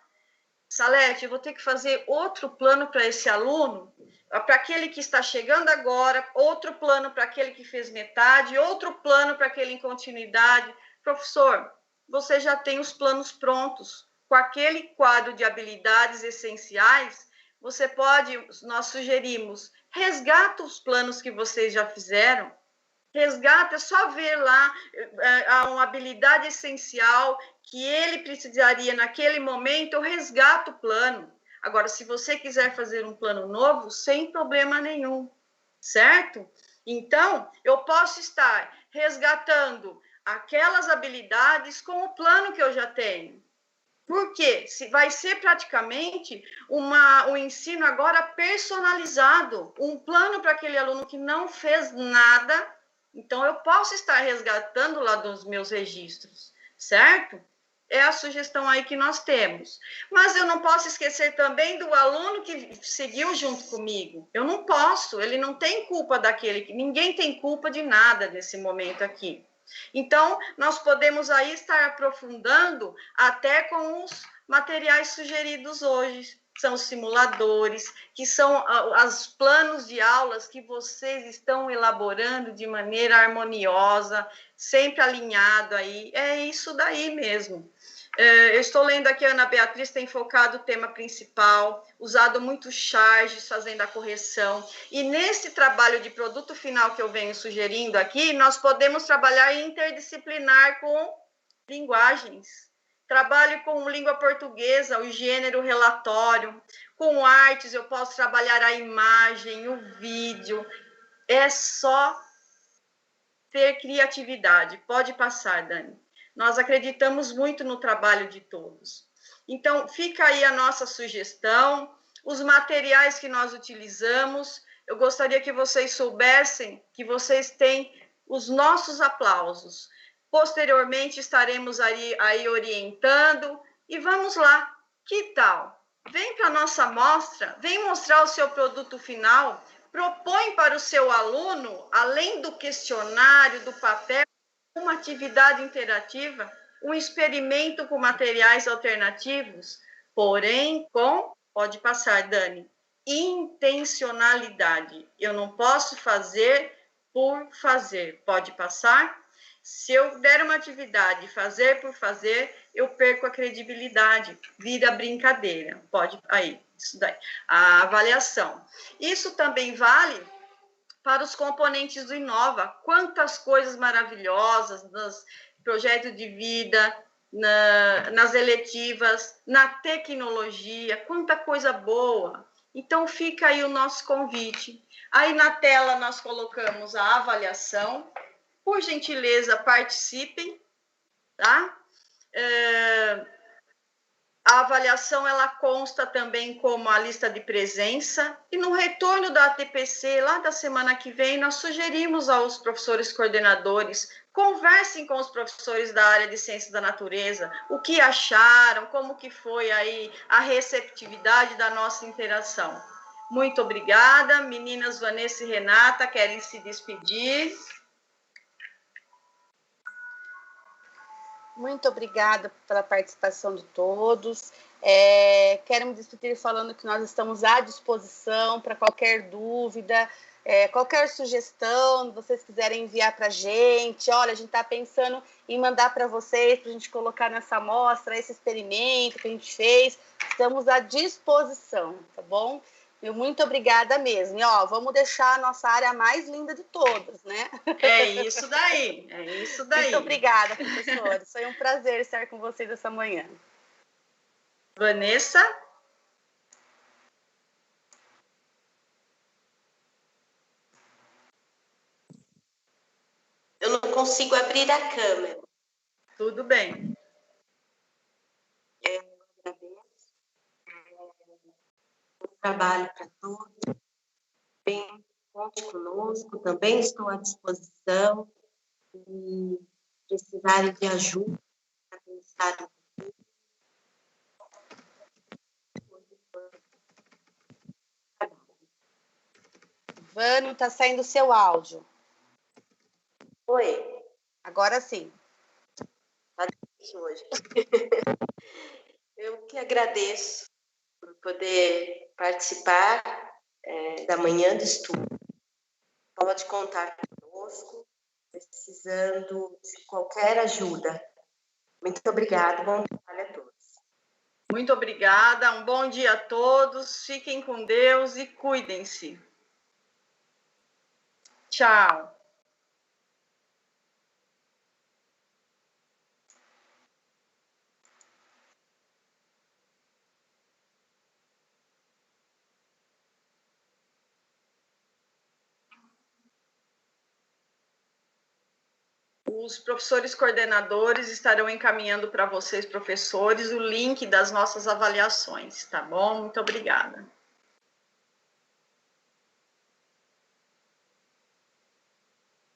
Salete, eu vou ter que fazer outro plano para esse aluno, para aquele que está chegando agora, outro plano para aquele que fez metade, outro plano para aquele em continuidade. Professor, você já tem os planos prontos. Com aquele quadro de habilidades essenciais, você pode, nós sugerimos, resgata os planos que vocês já fizeram, resgata, é só ver lá uma habilidade essencial que ele precisaria naquele momento, eu resgato o plano. Agora, se você quiser fazer um plano novo, sem problema nenhum, certo? Então, eu posso estar resgatando aquelas habilidades com o plano que eu já tenho. Por quê? Vai ser praticamente um ensino agora personalizado, um plano para aquele aluno que não fez nada. Então, eu posso estar resgatando lá dos meus registros, certo? É a sugestão aí que nós temos. Mas eu não posso esquecer também do aluno que seguiu junto comigo. Eu não posso, ele não tem culpa daquele, ninguém tem culpa de nada nesse momento aqui. Então, nós podemos aí estar aprofundando até com os materiais sugeridos hoje. São os simuladores, que são os planos de aulas que vocês estão elaborando de maneira harmoniosa, sempre alinhado aí. É isso daí mesmo. Eu estou lendo aqui, a Ana Beatriz tem focado o tema principal, usado muito charges, fazendo a correção. E nesse trabalho de produto final que eu venho sugerindo aqui, nós podemos trabalhar interdisciplinar com linguagens. Trabalho com língua portuguesa, o gênero relatório. Com artes, eu posso trabalhar a imagem, o vídeo. É só ter criatividade. Pode passar, Dani. Nós acreditamos muito no trabalho de todos. Então, fica aí a nossa sugestão, os materiais que nós utilizamos. eu gostaria que vocês soubessem que vocês têm os nossos aplausos. Posteriormente, estaremos aí orientando e vamos lá. Que tal? Vem para a nossa mostra, vem mostrar o seu produto final, propõe para o seu aluno, além do questionário, do papel, uma atividade interativa, um experimento com materiais alternativos, porém pode passar, Dani, intencionalidade. Eu não posso fazer por fazer. Pode passar? Se eu der uma atividade, fazer por fazer, eu perco a credibilidade, vira brincadeira. Pode, aí, isso daí. A avaliação. Isso também vale para os componentes do Inova. Quantas coisas maravilhosas nos projetos de vida, nas eletivas, na tecnologia, quanta coisa boa. Então, fica aí o nosso convite. Aí na tela nós colocamos a avaliação. Por gentileza, participem, tá? A avaliação, ela consta também como a lista de presença, e no retorno da ATPC, lá da semana que vem, nós sugerimos aos professores coordenadores, conversem com os professores da área de Ciências da Natureza, o que acharam, como que foi aí a receptividade da nossa interação. Muito obrigada. Meninas Vanessa e Renata, querem se despedir? Muito obrigada pela participação de todos. Quero me despedir falando que nós estamos à disposição para qualquer dúvida, qualquer sugestão, vocês quiserem enviar para a gente. Olha, a gente está pensando em mandar para vocês, para a gente colocar nessa amostra, esse experimento que a gente fez. Estamos à disposição, tá bom? Muito obrigada mesmo. E, vamos deixar a nossa área mais linda de todas, né? É isso daí, é isso daí. Muito obrigada, professores. Foi um prazer estar com vocês essa manhã. Vanessa? Eu não consigo abrir a câmera. Tudo bem. Eu agradeço. Trabalho para todos. Bem, conte conosco. Também estou à disposição. E precisarem de ajuda para pensar Vânia, está saindo o seu áudio. Oi. Agora sim. Hoje. Eu que agradeço por poder participar da manhã de estudo. Pode contar conosco, precisando de qualquer ajuda. Muito obrigada, bom trabalho a todos. Muito obrigada, um bom dia a todos, fiquem com Deus e cuidem-se. Tchau. Os professores coordenadores estarão encaminhando para vocês, professores, o link das nossas avaliações, tá bom? Muito obrigada.